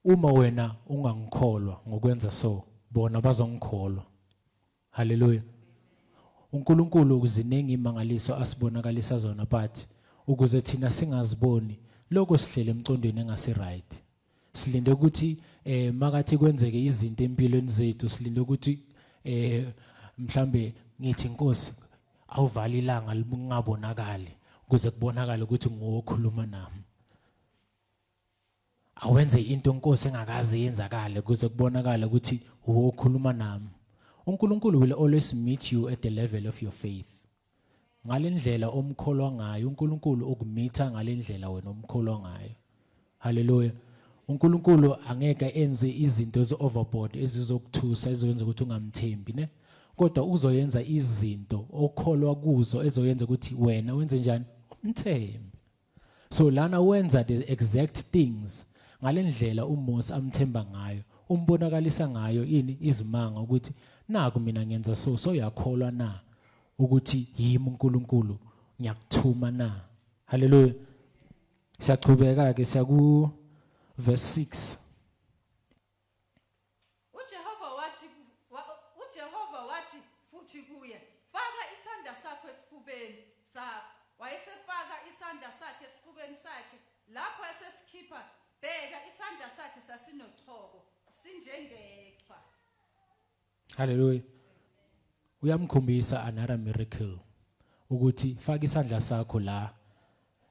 Uma wena ungangikholwa ngokwenza so, bona bazongikholwa. Hallelujah. uNkulunkulu ukuziningi imangaliso asibonakalisa zona but ukuze thina singaziboni lokho sihlele emcondweni engasi right. Silinde ukuthi makathi kwenzeke izinto empilweni zethu, silinde ukuthi mhlambe ngithi Nkosi awuvali ilanga libungabonakali ukuze kubonakale ukuthi ngokhuluma nami. Awenze into Nkosi engakazi yenzakale ukuze kubonakale ukuthi ukhuluma nami. uNkulunkulu will always meet you at the level of your faith. Ngalendlela omkholwa ngayo uNkulunkulu ukumitha ngalendlela wena omkholwa ngayo. Hallelujah. uNkulunkulu angeke enze izinto overboard ezizokuthusa ezoyenza ukuthi ungamthembi ne, kodwa uzoyenza izinto okholwa kuzo ezoyenza ukuthi wena wenze njani umthembe. So lana wenza the exact things ngalendlela uMose amthemba ngayo, umbonakalisa ngayo ini izimanga ukuthi naku mina ngenza so yakholwa na ukuthi yimi uNkulunkulu ngiyakuthuma na. Hallelujah. Siyaqhubeka ke siyaku verse 6. uJehova wathi futhi kuye, faka isandla sakho esifubeni sakho. Wayesefaka isandla sakhe esifubeni sakhe, lapho esesikhipha, bheka isandla sakhe sasinothoko sinjengeqhwa. Hallelujah. Uyamkhombisa another miracle ukuthi faka isandla sakho la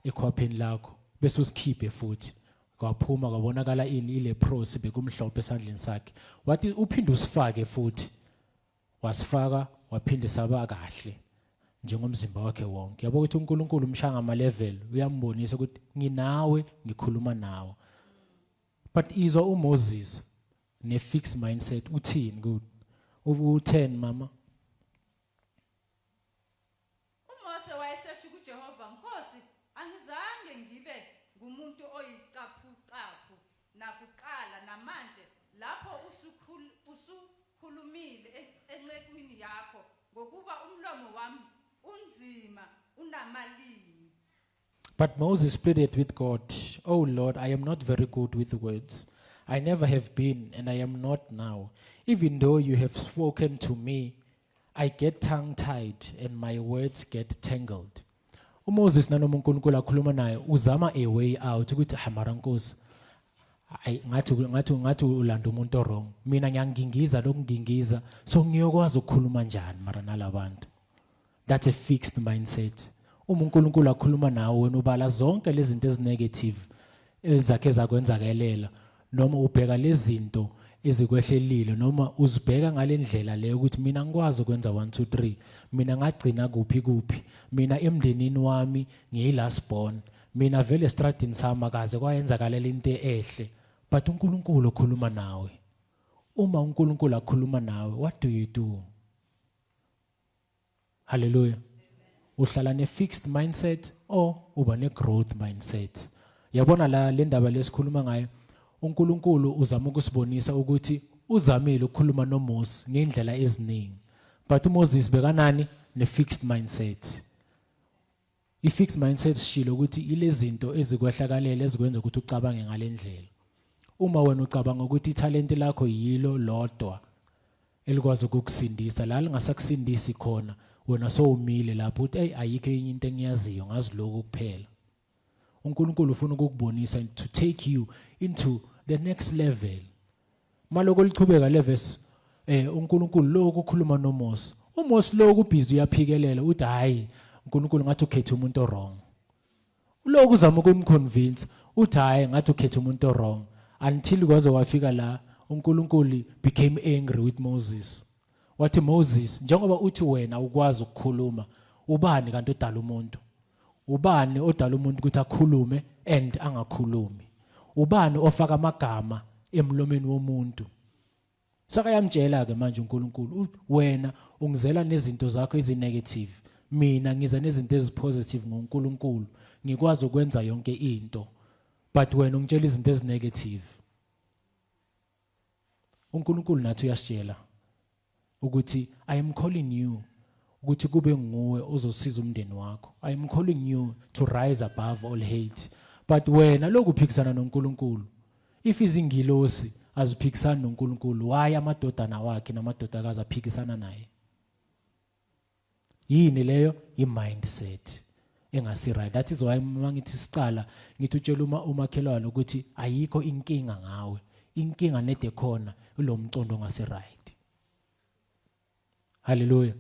ekhwapheni lakho bese usikhiphe futhi. Kwaphuma kwabonakala ini ileprosi bekumhlophe esandleni sakhe. Wathi uphinde usifake futhi. Wasifaka waphinde saba kahle njengomzimba wakhe wonke. Yabo ukuthi uNkulunkulu umshanga ama level uyambonisa ukuthi nginawe ngikhuluma nawe. But izwa uMoses ne fixed mindset uthini good. U10 mama. malimi. But Moses pleaded with God, "Oh Lord, I am not very good with words. I never have been, and I am not now. Even though you have spoken to me, I get tongue-tied and my words get tangled." uMoses nanoma uNkulunkulu akhuluma naye uzama a way out ukuthi hamara Nkosi ngathi ulanda umuntu wrong. Mina ngiyangingiza lokungingiza so ngiyokwazi ukukhuluma njani mara nalabantu. That's a fixed mindset. Uma uNkulunkulu akhuluma nawe wena ubala zonke lezi zinto ezinegative ezakhe zakwenzakelela noma ubheka lezi zinto ezikwehlelile noma uzibheka ngalendlela leyo ukuthi mina ngikwazi ukwenza 1 2 3 mina ngagcina kuphi mina emndenini wami ngiyilast born mina vele estradini sami akaze kwayenzakalela into ehle but uNkulunkulu ukhuluma nawe. Uma uNkulunkulu akhuluma nawe, what do you do? Hallelujah. Uhlala ne-fixed mindset or uba ne-growth mindset. Yabona la le ndaba lesikhuluma ngayo, uNkulunkulu uzama ukusibonisa ukuthi uzamile ukukhuluma noMoses ngendlela eziningi. But uMoses bekanani ne-fixed mindset. I-fixed mindset sishilo ukuthi ilezinto ezikwehlakalele ezikwenza ukuthi ucabange ngalendlela. Uma wena ucabanga ukuthi italent lakho yilo lodwa elikwazi ukukusindisa, la lingasakusindisi khona, wena sowumile lapho uthi ayikho enye into engiyaziyo ngazi lokho kuphela. uNkulunkulu ufuna ukukubonisa to take you into the next level. Maloko lichubeka le verse uNkulunkulu lo ukukhuluma noMoses. uMoses lo kubhizi uyaphikelela uthi hayi uNkulunkulu ngathi ukhethe umuntu wrong. Lo kuzama ukumconvince uthi hayi ngathi ukhethe umuntu wrong until kwaze wafika la uNkulunkulu became angry with Moses. Wathi Moses, njengoba uthi wena ukwazi ukukhuluma, ubani kanti odala umuntu? Ubani odala umuntu ukuthi akhulume and angakhulumi? Ubani ofaka amagama emlomeni womuntu? Saka yamtshela ke manje uNkulunkulu, wena ungizela nezinto zakho ezinegative, mina ngiza nezinto ezipositive ngoNkulunkulu, ngikwazi ukwenza yonke into. But wena ungitshela izinto ezinegative. uNkulunkulu nathi uyasitshela ukuthi I am calling you ukuthi kube nguwe ozosiza umndeni wakho. I am calling you to rise above all hate. But wena lokuphikisana noNkulunkulu, if izingilosi aziphikisana noNkulunkulu, why amadodana wakhe namadodakazi aphikisana naye? Yini leyo? I-mindset engasi right. That is why mangithi sicala ngithi utshela umakhelwane ukuthi ayikho inkinga ngawe. Inkinga nede khona lo mcondo ongasi right. Hallelujah.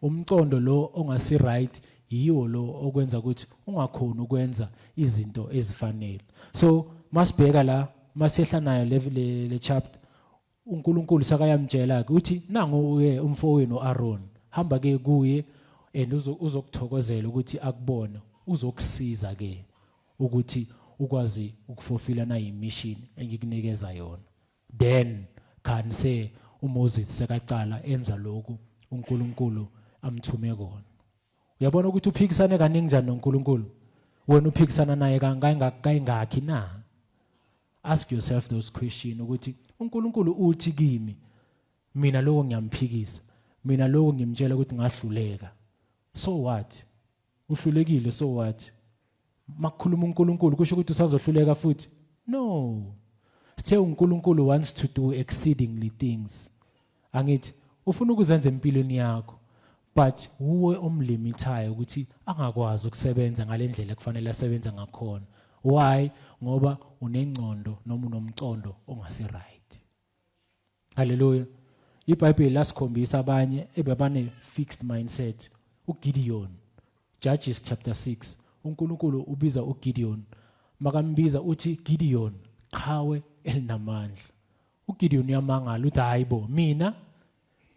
Umcondo lo ongasi right yiwo lo okwenza ukuthi ungakhona ukwenza izinto ezifanele. So masibheka la masehla nayo le chapter, uNkulunkulu sakayamtshela ukuthi nangu umfowenu uAaron, hamba ke kuye and uzokuthokozela ukuthi akubone, uzokusiza ke ukuthi ukwazi ukufulfill na imission engikunikeza yona. Then kanse uMoses sekaqala enza lokhu uNkulunkulu amthume kona. Uyabona ukuthi uphikisane kaningi njani noNkulunkulu? Wena uphikisana naye kangaki na? Ask yourself those questions ukuthi uNkulunkulu uthi kimi, mina lokho ngiyamphikisa, mina lokho ngimtshela ukuthi ngahluleka. So what? Uhlulekile, so what? Makukhuluma uNkulunkulu kusho ukuthi usazohluleka futhi? No. Sithe uNkulunkulu wants to do exceedingly things. Angithi ufuna ukuzenza empilweni yakho, but uwe omlimithayo ukuthi angakwazi ukusebenza ngalendlela kufanele asebenze ngakhona. Why? Ngoba unengcondo noma unomcondo ongasi right. Hallelujah. iBhayibheli lasikhombisa abanye ebebane fixed mindset. uGideon, Judges chapter 6, uNkulunkulu ubiza uGideon, makambiza uthi Gideon, qhawe elinamandla. uGideon uyamangala uthi hayibo mina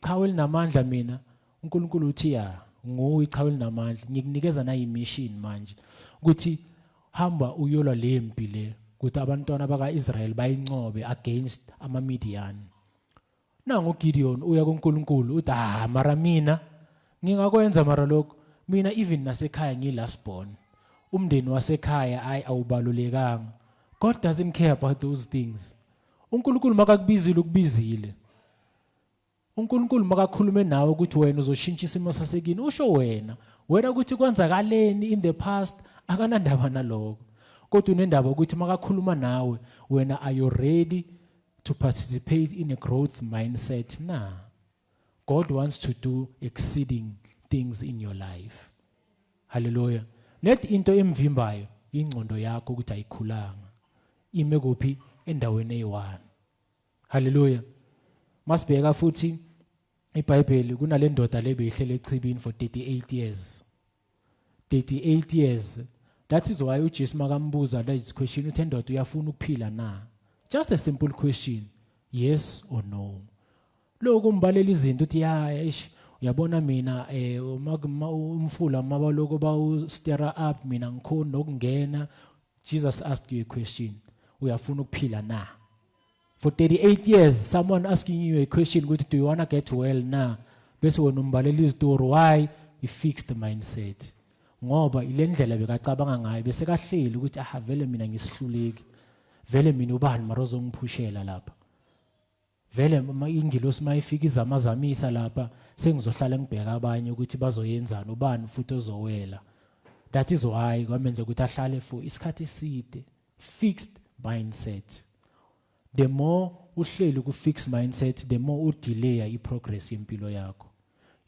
qhawe elinamandla mina. uNkulunkulu uthi ya nguwe iqhawe elinamandla, ngikunikeza na imission manje ukuthi hamba uyolwa lempi le ukuthi abantwana bakaIsrael bayincobe against amaMidian. Nangu uGideon uya kuNkulunkulu uthi mara mina ngingakwenza mara lokho, mina even nasekhaya ngilast born, umndeni wasekhaya awubalulekanga. God doesn't care about those things. uNkulunkulu makakubizile ukubizile. uNkulunkulu makakhulume nawe ukuthi wena uzoshintsha isimo sasekini usho wena ukuthi kwenzakaleni in the past akanandaba naloko kodwa unendaba ukuthi makakhuluma nawe wena are you ready to participate in a growth mindset na God wants to do exceeding things in your life hallelujah net into emvimbayo ingcondo yakho ukuthi ayikhulanga ime kuphi endaweni eyi1 hallelujah masibheka futhi iBhayibheli kunale ndoda lebeyihlele echibini for 38 years 38 years that is why uJesu makambuza that question uthi ndoda uyafuna ukuphila na just a simple question yes or no lokho umbalela izinto uthi uyabona mina umfula mabaloko bawu stir up mina ngikhona nokungena Jesus asked you a question uyafuna ukuphila na for 38 years someone asking you a question ukuthi do you want to get well na bese wena umbalela izitori why he fixed the mindset ngoba ile ndlela bekacabanga ngayo bese kahleli ukuthi vele mina ngisihluleki vele mina ubani marozo ngiphushela lapha vele ingilosi mayifika izamazamisa lapha sengizohlala ngibheka abanye ukuthi bazoyenzana ubani futhi ozowela that is why kwamenza ukuthi ahlale for isikhathi eside fixed mindset the more uhleli ku fixed mindset the more udelay iprogress yempilo yakho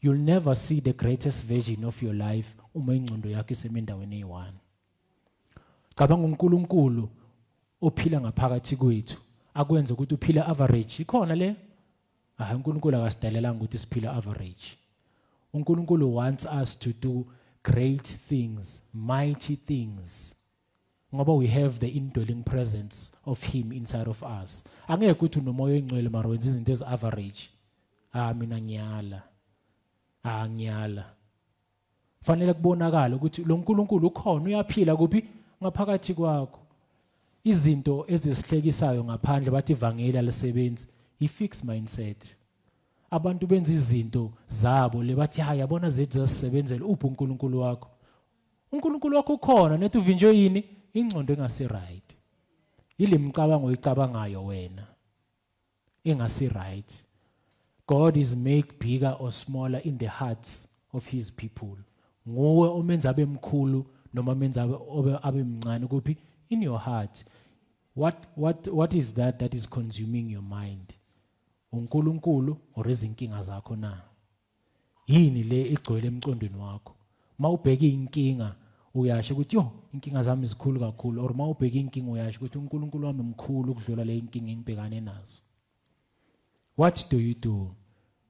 you'll never see the greatest version of your life uma ingcondo yakho isemendaweni eyi1 cabanga uNkulunkulu ophila ngaphakathi kwethu akwenza ukuthi uphila average ikhona le uNkulunkulu akasidelelanga ukuthi siphila average uNkulunkulu wants us to do great things mighty things ngoba we have the indwelling presence of him inside of us angeke ukuthi unomoya engcwele mara wenza izinto ezi-average mina ngiyala fanele kubonakala ukuthi lo nkulunkulu ukhona uyaphila kuphi ngaphakathi kwakho izinto ezisihlekisayo ngaphandle bathi ivangeli alisebenzi i-fixed mindset abantu benza izinto zabo lebathi yabona zethu zisebenzele uphi uNkulunkulu wakho uNkulunkulu wakho ukhona nethi uvinjwe yini ingcondo engasi right ile micabango oyicabangayo wena engasi right God is make bigger or smaller in the hearts of his people nguwe omenza abe mkhulu noma menza abe mncane kuphi in your heart what is that is consuming your mind uNkulunkulu or izinkinga zakho na yini le igcwele emqondweni wakho mawubheka inkinga uyasho ukuthi inkinga zami zikhulu kakhulu or mawubheka inkinga uyasho ukuthi uNkulunkulu wami mkhulu ukudlula le inkinga engibhekane nazo what do you do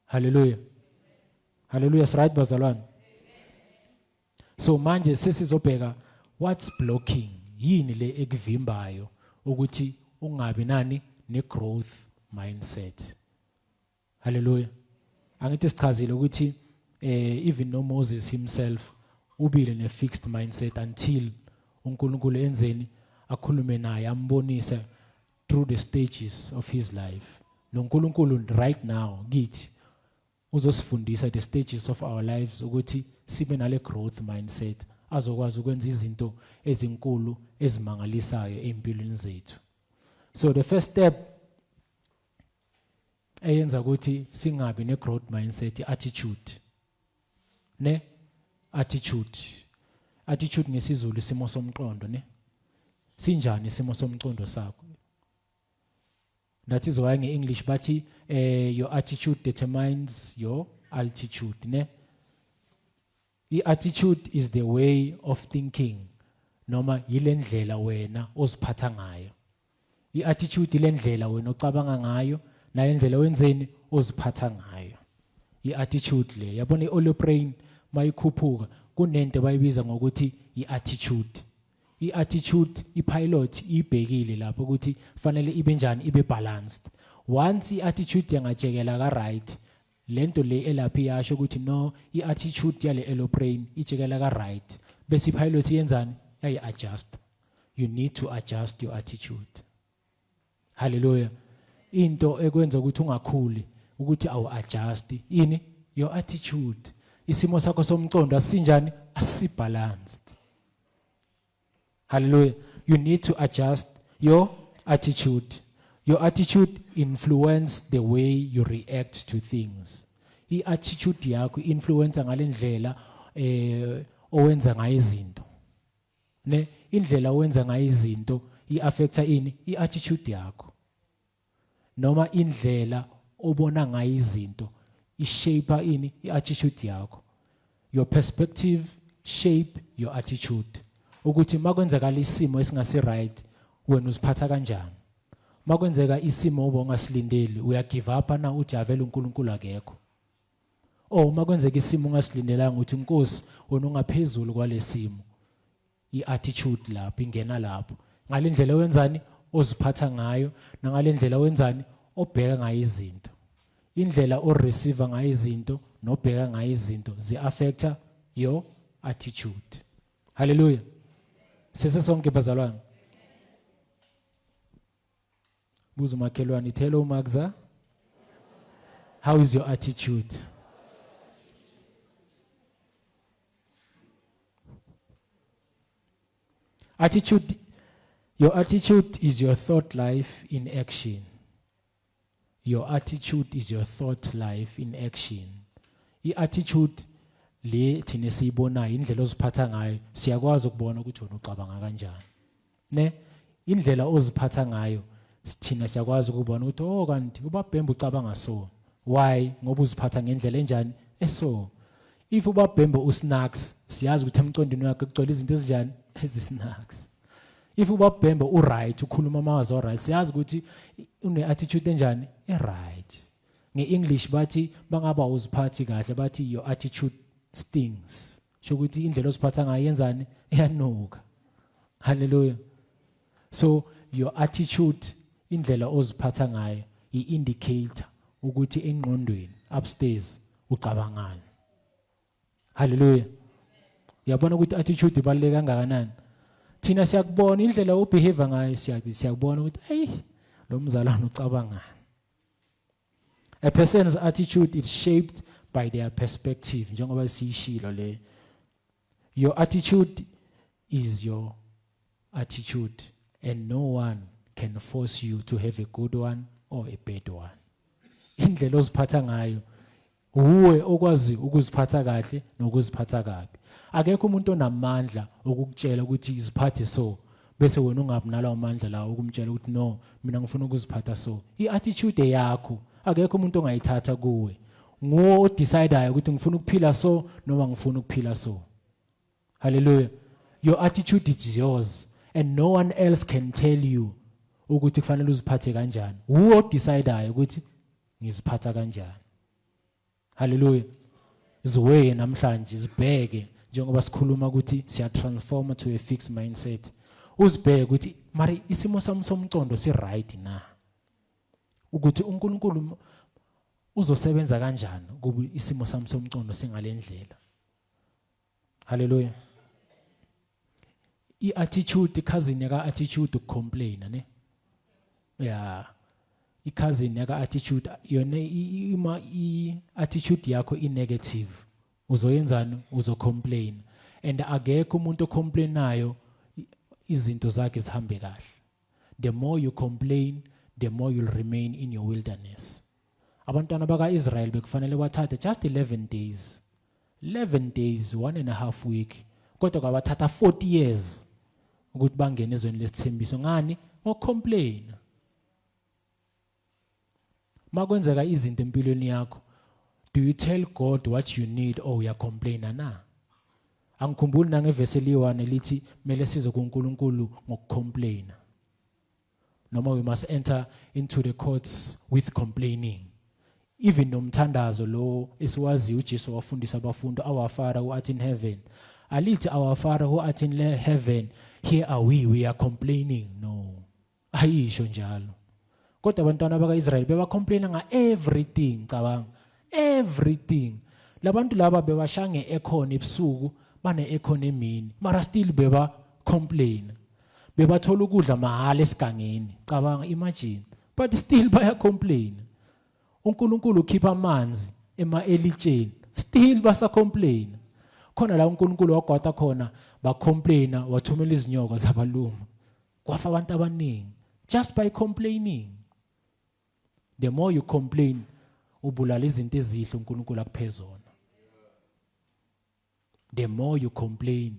hallelujah hallelujah right bazalwane so manje sesizobheka what's blocking yini le ekuvimbayo ukuthi ungabi nani ne-growth mindset hallelujah angithi sichazile ukuthi even no Moses himself ubile ne-fixed mindset until uNkulunkulu enzeni akhulume naye ambonise through the stages of his life noNkulunkulu right now kithi uzosifundisa the stages of our lives ukuthi sibe nale growth mindset azokwazi ukwenza izinto ezinkulu ezimangalisayo empilweni zethu so the first step eyenza ukuthi singabi ne growth mindset attitude attitude ngesizulu isimo somqondo sinjani isimo somqondo sakho that is why nge-English bathi your attitude determines your altitude i-attitude is the way of thinking noma yile ndlela wena oziphatha ngayo i-attitude ile ndlela wena ocabanga ngayo nayo indlela wenzeni oziphatha ngayo i-attitude le yabona i-Oleoprane mayikhuphuka kunento bayibiza ngokuthi i-attitude i-attitude ipilot ibhekile lapho ukuthi fanele ibe njani ibe balanced once i-attitude yangajekela ka right lento le elaphi yasho ukuthi no i-attitude yale Oleoprane ijekela ka right bese ipilot yenzani yayi-adjust you need to adjust your attitude hallelujah into ekwenza ukuthi ungakhuli ukuthi awu-adjust ini your attitude isimo sakho somqondo asinjani asibalanced hallelujah you need to adjust your attitude Your attitude influence the way you react to things. I-attitude yakho influence ngale ndlela owenza ngayo izinto. Ne indlela owenza ngayo izinto i-affecta ini? I-attitude yakho. Noma indlela obona ngayo izinto i-shape ini? I-attitude yakho. Your perspective shape your attitude. Ukuthi makwenzakala isimo esingasi right, wena uziphatha kanjani? Makwenzeka isimo obongasilindeli, uya give up na uthi avela uNkulunkulu akekho. Makwenzeka isimo ongasilindelanga uthi Nkosi wena ungaphezulu kwalesimo. I-attitude lapho ingena lapho. Ngale ndlela wenzani oziphatha ngayo, nangale ndlela wenzani obheka ngayo izinto. Indlela oreceive ngayo izinto nobheka ngayo izinto zi-affecta your attitude. Hallelujah. Sesonke bazalwane. Buza umakhelwane, hello Magza. How is your attitude? Attitude, your attitude is your thought life in action. Your attitude is your thought life in action. I-attitude le thina siyibonayo, indlela oziphatha ngayo, siyakwazi ukubona ukuthi wena ucabanga kanjani. Ne? Indlela oziphatha ngayo, thina siyakwazi ukubona ukuthi kanti uBabhembe ucabanga so. Why? Ngoba uziphatha ngendlela enjani? So. If uBabhembe usnacks, siyazi ukuthi emcondweni wakhe kugcwele izinto ezinjani? Snacks. If uBabhembe uright, ukhuluma amazwi alright, siyazi ukuthi une-attitude enjani? Right. Nge-English bathi bangaba uziphathi kahle bathi your attitude stings. Sho ukuthi indlela oziphatha ngayo yenzani? Iyanuka. Hallelujah. So your attitude, indlela oziphatha ngayo, i-indicator ukuthi engqondweni upstairs ucabangani. Hallelujah. Uyabona ukuthi attitude ibaluleke kangakanani? Thina siyakubona indlela obehave ngayo, siyakubona ukuthi lo mzalwane ucabangani. A person's attitude is shaped by their perspective. Njengoba siyishilo le. Your attitude is your attitude, and no one can force you to have a good one or a bad one. Indlela oziphatha ngayo uwe okwazi ukuziphatha kahle nokuziphatha kabi. Akekho umuntu onamandla ukukutshela ukuthi iziphathe so bese wena ungabi nalawo amandla la ukumtshela ukuthi no, mina ngifuna ukuziphatha so. I-attitude yakho akekho umuntu ongayithatha kuwe. Nguwe odecideayo ukuthi ngifuna ukuphila so noma ngifuna ukuphila so. Hallelujah. Your attitude is yours and no one else can tell you ukuthi kufanele uziphathe kanjani. Nguwe odecideayo ukuthi ngiziphatha kanjani. Hallelujah. Izwe namhlanje zibheke njengoba sikhuluma ukuthi siya transform to a fixed mindset. Uzibheke ukuthi mari isimo sami somcondo si right na. Ukuthi uNkulunkulu uzosebenza kanjani kuba isimo sami somcondo singalendlela. Hallelujah. I-attitude, cousin yaka attitude ukcomplain ne. Yeah. I-cousin yaka attitude yona i-attitude yakho i-negative. Uzoyenzani? Uzocomplain. And akekho umuntu ocomplainayo izinto zakhe zihambe kahle. The more you complain, the more you'll remain in your wilderness. Abantwana baka-Israel bekufanele bathathe just 11 days. 11 days, 1.5 week. Kodwa kwabathatha 40 years ukuthi bangene ezweni lesithembiso. Ngani? Ngocomplain. Makwenzeka izinto empilweni yakho, do you tell God what you need or uyacomplaina na? Angikhumbuli nangevesi eliyi-1 elithi mele size kuNkulunkulu ngokucomplaina. Noma we must enter into the courts with complaining. Even nomthandazo lo esiwaziyo uJesu wafundisa abafundi, our Father who art in heaven. Alithi our Father who art in heaven, here are we are complaining. No. Ayisho njalo. Kodwa abantwana baka-Israel bebacomplaina nga-everything, cabanga. Everything. Labantu laba bebashange ekhona ebusuku, bane-ekhona emini. Mara still beba-complain. Bebathola ukudla mahala esigangeni. Cabanga, imagine. But still baya-complain. uNkulunkulu ukhipha amanzi ema-elitsheni. Still basa-complain. Khona la uNkulunkulu wagwata khona, ba-complaina, wathumela izinyoka zabaluma. Kwafa abantu abaningi. Just by complaining. The more you complain, ubulala izinto ezihle uNkulunkulu akuphezona. The more you complain,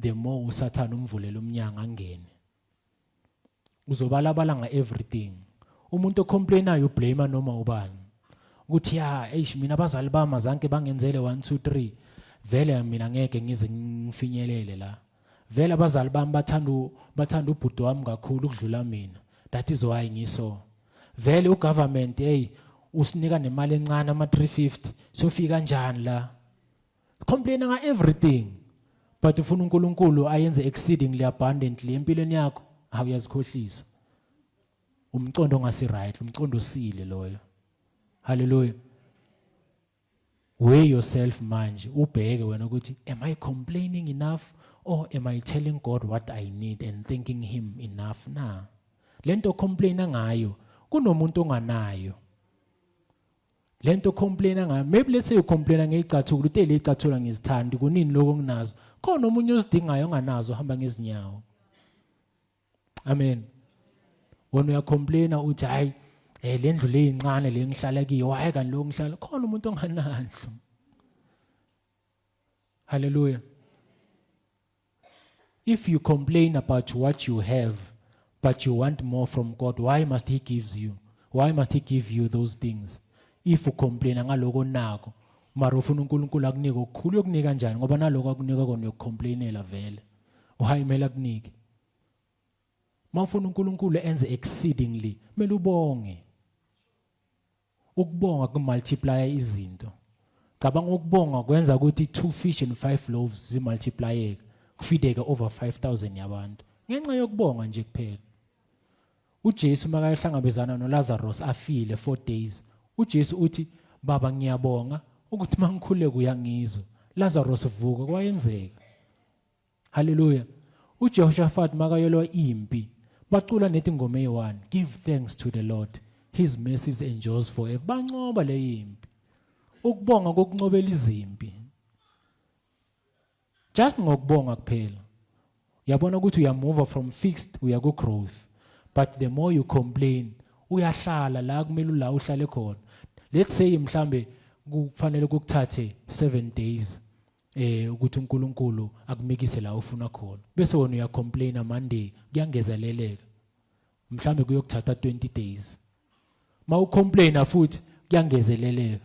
the more uSathane umvulela umnyango angene. Uzobalabala nga everything. Umuntu ocomplainayo ublame noma ubani. Ukuthi mina abazali bami azanke bangenzele 1 2 3. Vele mina ngeke ngize ngifinyelele la. Vele abazali bami bathanda ubhuti wami kakhulu ukudlula mina. That is why ngiso. Vele ugovernment usinika nemali encane ama 350 sofika kanjani la. Complain nga everything. But ufuna uNkulunkulu ayenze exceedingly abundantly empilweni yakho, awuyazikhohlisa. Umcondo ngasi right, umcondo sile loyo. Hallelujah. Weigh yourself manje, ubheke wena ukuthi am I complaining enough or am I telling God what I need and thanking him enough na? Lento complaina ngayo kunomuntu onganayo. Lento complaina ngayo, maybe let's say you complaina ngecathulo, uthe le cathula ngizithandi kunini lokho nginazo. Khona umunye osidingayo onganazo hamba ngezinyawo. Amen. When you complain uthi hayi le ndlu le incane le ngihlala kiyo, hayi kanti lo ngihlala khona umuntu onganandlu. Hallelujah. If you complain about what you have but you want more from God, why must he gives you? Why must he give you those things? If you complain ngaloko nako, mara ufuna uNkulunkulu akunika okukhulu yokunika kanjani ngoba naloko akunika kona uyocomplainela vele. Why mela kunike? Mawufuna uNkulunkulu enze exceedingly, mele ubonge. Ukubonga kumultiply izinto. Cabanga ukubonga kwenza ukuthi 2 fish and 5 loaves zimultiplyeke, kufideke over 5,000 yabantu. Ngenxa yokubonga nje kuphela. uJesu makayihlangabezana noLazarus afile 4 days. uJesu uthi, "Baba ngiyabonga ukuthi mangikhuleke uyangizwa." Lazarus vuka kwayenzeka. Hallelujah. uJehoshaphat makayelwa impi, bacula nethi ingoma eyi-1, "Give thanks to the Lord, his mercies endures forever." Bancoba le impi. Ukubonga kokuncobela izimpi. Just ngokubonga kuphela. Uyabona ukuthi uyamove from fixed uya ku growth. But the more you complain, uyahlala la kumele la uhlale khona. Let's say mhlambe kufanele kukuthathe 7 days ukuthi uNkulunkulu akumikise la ufuna khona. Bese wena uyacomplaina Monday kuyangezeleleka. Mhlambe kuyokuthatha 20 days. Ma ucomplaina futhi kuyangezeleleka.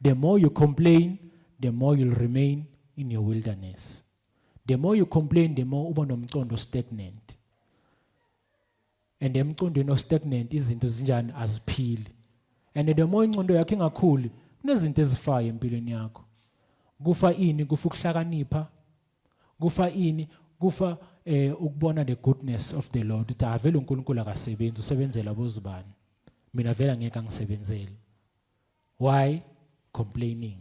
The more you complain, the more you'll remain in your wilderness. The more you complain, the more uba nomcondo stagnant. And emcondweni no stagnant izinto zinjani aziphili. And the more incondo yakho ingakhuli, kunezinto ezifayo empilweni yakho. Kufa ini? Kufa ukuhlakanipha. Kufa ini? Kufa ukubona the goodness of the Lord. Uthi avele uNkulunkulu akasebenzi, usebenzela bozibani. Mina vela ngeke angisebenzele. Why? Complaining.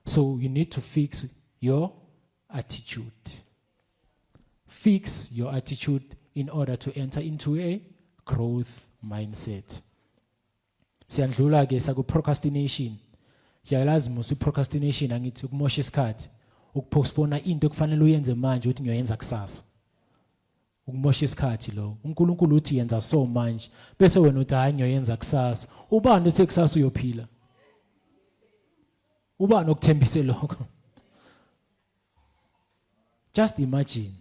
So you need to fix your attitude. Fix your attitude in order to enter into a growth mindset. Siyandlula ke saku procrastination. Siyalazi musi procrastination angithi ukumosha isikhathi, ukupostpone into kufanele uyenze manje uthi ngiyoyenza kusasa. Ukumosha isikhathi lo. uNkulunkulu uthi yenza so manje bese wena uthi hayi ngiyoyenza kusasa. Ubani uthi kusasa uyophila? Ubani okuthembise lokho? Just imagine.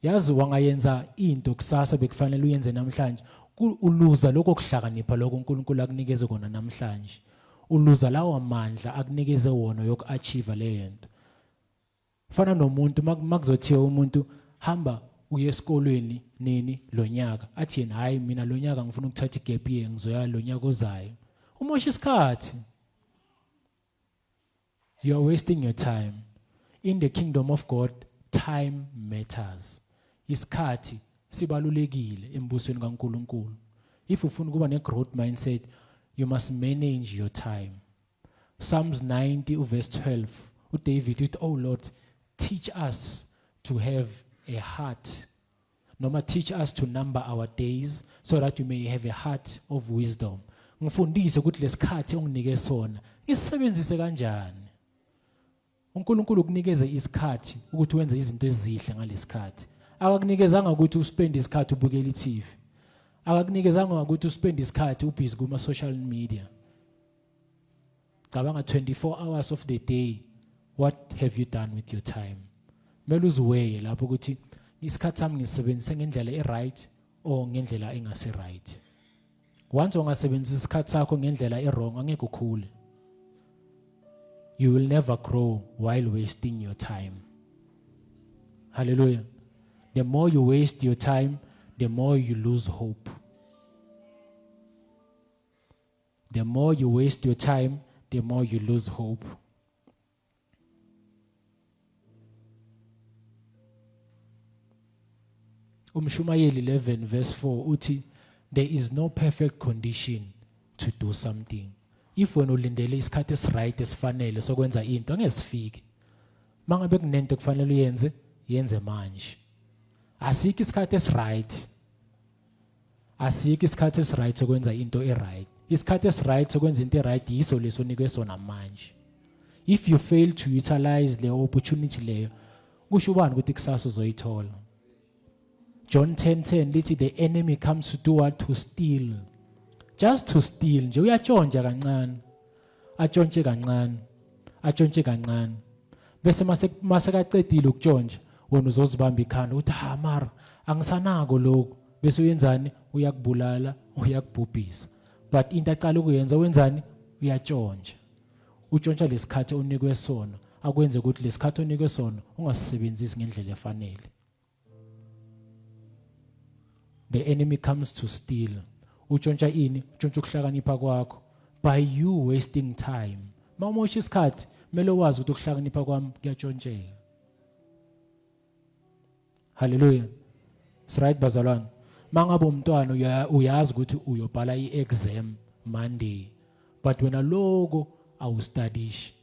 Yazi wangayenza into kusasa bekufanele uyenze namhlanje, uluza lokho kuhlakanipha lokho uNkulunkulu akunikeze kona namhlanje. Uluza lawo amandla akunikeze wona yokuachieve le nto. Fana nomuntu makuzothiwa umuntu hamba uye esikolweni nini lonyaka, athi yena hayi mina lonyaka ngifuna ukuthatha igap year ngizoya lonyaka ozayo. Umosha isikhathi. You are wasting your time. In the kingdom of God, time matters. Isikhathi sibalulekile embusweni kaNkulunkulu. If ufuna kuba ne growth mindset, you must manage your time. Psalms 90 verse 12. uDavid uthi, "Oh Lord, teach us to have a heart. Noma teach us to number our days so that we may have a heart of wisdom." Ngifundise ukuthi lesikhathi onginike sona isebenzise kanjani. uNkulunkulu ukunikeze isikhathi ukuthi wenze izinto ezihle ngalesikhathi. Akakunikezanga ukuthi uspend isikhathi ubukela iTV. Akakunikezanga ukuthi uspend isikhathi ubusy kuma social media. Cabanga 24 hours of the day. What have you done with your time? Mele uziweye lapho ukuthi isikhathi sami ngisebenzise ngendlela e-right or ngendlela engase right. Once ungasebenzisa isikhathi sakho ngendlela e-wrong angeke ukhule. You will never grow while wasting your time. Hallelujah. The more you waste your time, the more you lose hope. The more you waste your time, the more you lose hope. Umshumayeli 11 verse 4 uthi, there is no perfect condition to do something. If wena ulindele isikhathi esiright esifanele sokwenza into angesifiki. Mangabe kunento kufanele uyenze, yenze manje. Asikho isikhathi esiright. Asikho isikhathi esiright sokwenza into eright. Isikhathi esiright sokwenza into eright yiso leso onikwe sona manje. If you fail to utilize the opportunity leyo, kusho ubani ukuthi kusasa uzoyithola. John 10:10 lithi the enemy comes to do what? To steal. Just to steal nje uyatshontsha kancane. Atshontshe kancane. Atshontshe kancane. Bese mase kaqedile ukutshontsha, wena uzozibamba ikhanda uthi ha mara angisanako lokho. Bese uyenzani? Uyakubulala, uyakubhubhisa. But into aqala ukuyenza wenzani? Uyatshontsha. Utshontsha lesikhathi onikwe sona, akwenze ukuthi lesikhathi onikwe sona ungasebenzisi ngendlela efanele. The enemy comes to steal. Utshontsha ini? Utshontsha ukuhlakanipha kwakho by you wasting time. Mawumosha isikhathi, kumele wazi ukuthi ukuhlakanipha kwami kuyatshontsheka. Hallelujah. It's right bazalwane. Mangabe umntwana uyazi ukuthi uyobhala i-exam Monday, but wena logo awustudish.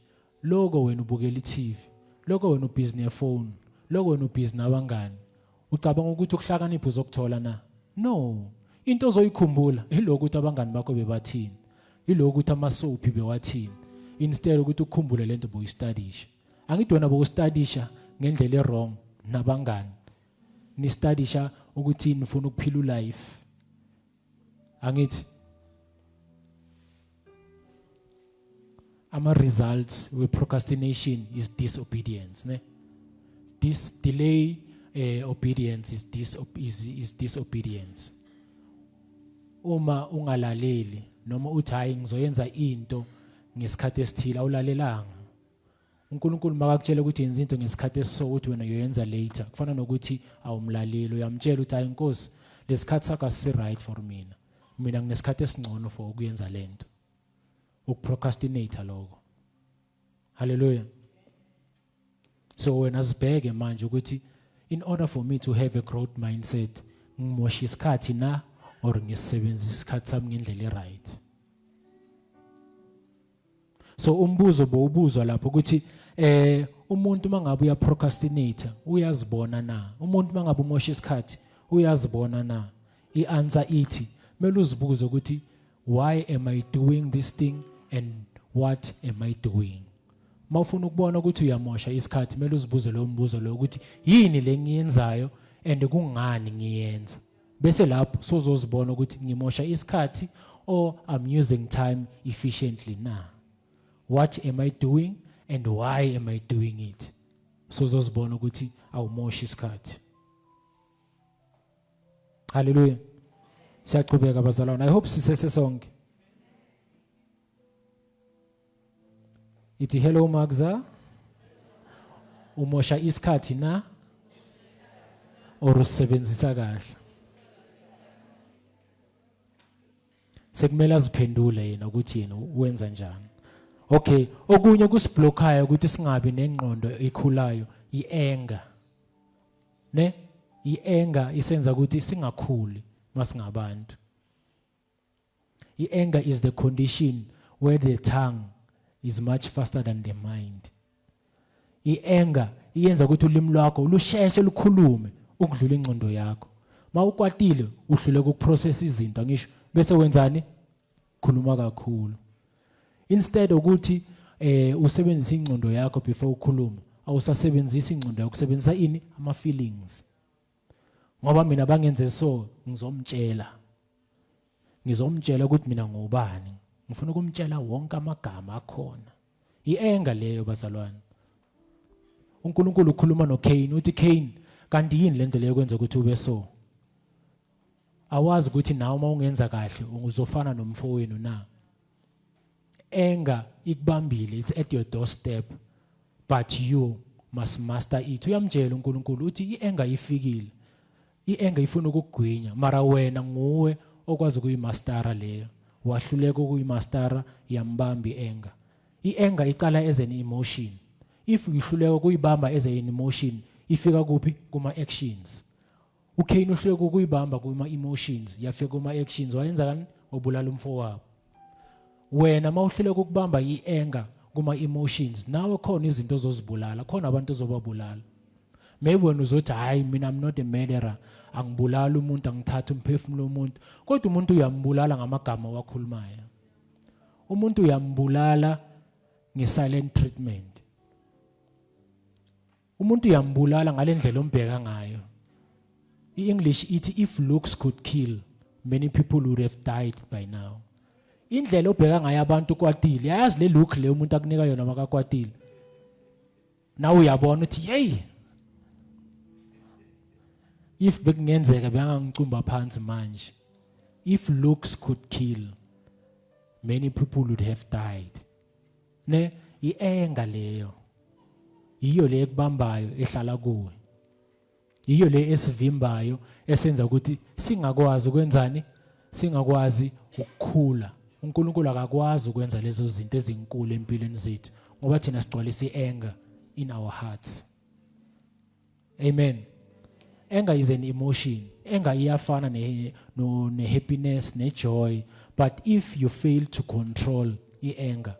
Logo wena ubukela i-TV. Logo wena ubhizi nefone. Logo wena ubhizi nabangani. Ucabanga ukuthi ukuhlakanipha uzokuthola na? No. Into ozoyikhumbula ilokho ukuthi abangani bakho bebathini. Ilokho ukuthi amasoaphi bewathini. Instead ukuthi ukukhumbule lento boyistudisha. Angithi wena bokustudisha ngendlela e-wrong nabangani. Ni studisha ukuthi nifuna ukuphila life. Angithi ama results we procrastination is disobedience, ne? This delay obedience is disobedience. Uma ungalaleli noma uthi hayi ngizoyenza into ngesikhathi esithile awulalelanga. uNkulunkulu makakutshela ukuthi yenza into ngesikhathi esiso uthi wena uyoyenza later. Kufana nokuthi awumlaleli uyamtshela ukuthi hayi Nkosi lesikhathi sakho asi right for mina. Mina nginesikhathi esingcono for ukuyenza lento. Ukuprocrastinate lokho. Hallelujah. So wena sibheke manje ukuthi in order for me to have a growth mindset ngimosha isikhathi na or ngisebenzisa isikhathi sami ngendlela e-right. So umbuzo bowubuzwa lapho ukuthi umuntu mangabe uyaprocrastinate uyazibona na? Umuntu mangabe umosha isikhathi uyazibona na? I-answer ithi mele uzibuze ukuthi why am I doing this thing and what am I doing? Mawufuna ukubona ukuthi uyamosha isikhathi mele uzibuze lo mbuzo lo ukuthi yini le ngiyenzayo and kungani ngiyenza. Bese lapho sozozibona ukuthi ngimosha isikhathi or I'm using time efficiently na. What am I doing and why am I doing it? Sozozibona ukuthi awumoshi isikhathi. Hallelujah. Siyaqhubeka bazalwane. I hope sisese sonke. Ithi hello Magza. Umosha isikhathi na or usebenzisa kahle? Sekumele aziphendule yena ukuthi yena uwenza njani. Okay, okunye kusiblockaya ukuthi singabi nengqondo ekhulayo i-anger. Ne? I-anger isenza ukuthi singakhuli masingabantu. I-anger is the condition where the tongue is much faster than the mind. I-anger iyenza ukuthi ulimi lwakho lusheshe lukhulume ukudlula ingqondo yakho. Mawukwatile uhluleka ukuprocess izinto ngisho bese wenzani? Khuluma kakhulu. Instead ukuthi usebenzise ingqondo yakho before ukhuluma, awusasebenzisi ingqondo yakho, usebenzisa ini? Ama feelings. Ngoba mina bangenze so ngizomtshela. ngizomtshela ukuthi mina ngubani. Ngifuna ukumtshela wonke amagama akhona. I-anger leyo bazalwane. uNkulunkulu ukhuluma noCain uthi Cain kanti yini lento leyo kwenza ukuthi ube so? Awazi ukuthi nawe uma ungenza kahle uzofana nomfowenu na? Anger ikubambile, it's at your doorstep, but you must master it. Uyamtshela uNkulunkulu uthi i-anger ifikile. I-anger ifuna ukugwinya, mara wena nguwe okwazi ukuyimastera leyo. Wahluleka ukuyimastera yambamba i-anger. I-anger icala as an emotion. If uhluleka ukuyibamba as an emotion, ifika kuphi? Kuma actions. uCain uhluleka ukuyibamba kuma emotions, yafika kuma actions. Wayenza kanti obulala umfowabo. Wena mawuhluleka ukubamba i-anger kuma emotions, nawe khona izinto ozozibulala, khona abantu ozobabulala. Maybe wena uzothi hayi mina I'm not a murderer, angibulala umuntu, angithatha umphefumulo womuntu, kodwa umuntu uyambulala ngamagama wakhulumayo. Umuntu uyambulala nge-silent treatment. Umuntu uyambulala ngalendlela ombheka ngayo. I-English ithi if looks could kill, many people would have died by now. Indlela obheka ngayo abantu kwatile, yazi le look le umuntu akunika yona makakwatile. Nawe uyabona uthi hey, if bekungenzeka bengangicumba phansi manje. If looks could kill, many people would have died. Ne i-anger leyo iyo le ekubambayo ehlala kuwe. Iyo le esivimbayo esenza ukuthi singakwazi ukwenzani, singakwazi ukukhula. uNkulunkulu akakwazi ukwenza lezo zinto ezinkulu empilweni zethu ngoba thina sigcwalisa i-anger in our hearts. Amen. Anger is an emotion. Anger iyafana ne-happiness, ne-joy. But if you fail to control i-anger,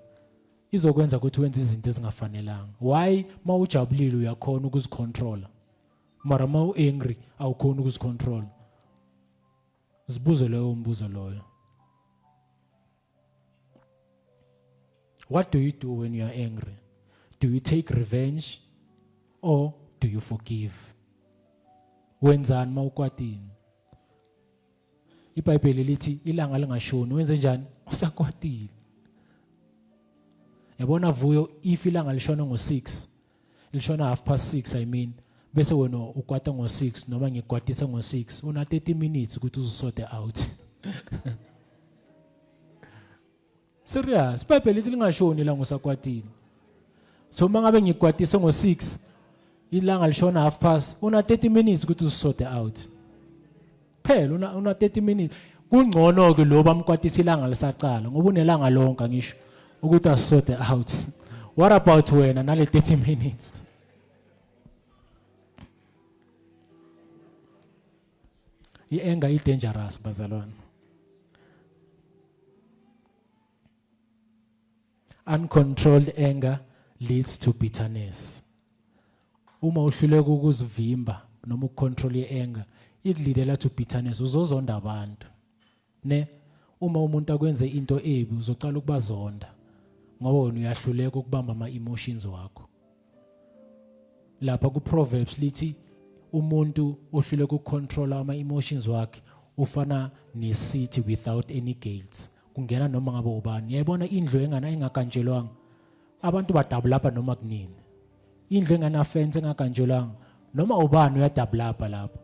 izokwenza ukuthi wenze izinto ezingafanelanga. Why? Ma ujabulile uyakhona ukuzicontrola. Mara ma u-angry awukhona ukuzicontrola. Zibuze leyo mbuzo loyo. What do you do when you are angry? Do you take revenge or do you forgive? Wenzani mawukwatini? iBhayibheli lithi ilanga lingashoni wenze njani? Usakwatile. Yabona Vuyo, if ilanga lishona ngo6, lishona 6:30 I mean, bese wena ukwata ngo6 noma ngikwatisa ngo6, una 30 minutes ukuthi uzosorte out. Serious, iBhayibheli lithi lingashoni ilanga usakwatile. So mangabe ngikwatisa ngo6, ilanga lishona 30, una 30 minutes ukuthi uzosorte out. Phela una 30 minutes. Kungcono ke lo bamkwatisa ilanga lisaqala ngoba unelanga lonke ngisho ukuthi asorte out. What about wena nale 30 minutes? I-anger is dangerous bazalwane. Uncontrolled anger leads to bitterness. Uma uhluleka ukuzivimba noma ukucontrol i-anger, ikulidela to bitterness, uzozonda abantu. Ne uma umuntu akwenze into ebi uzocala ukubazonda ngoba wena uyahluleka ukubamba ama-emotions wakho. Lapha ku-Proverbs lithi umuntu ohluleka ukucontrola ama-emotions wakhe ufana ne-city without any gates. Kungena noma ngabe ubani. Yayibona indlu engakanjelwanga, abantu badabulapha noma kunini. Indlu engana fence engakanjelwanga, noma ubani uyadabulapha lapho.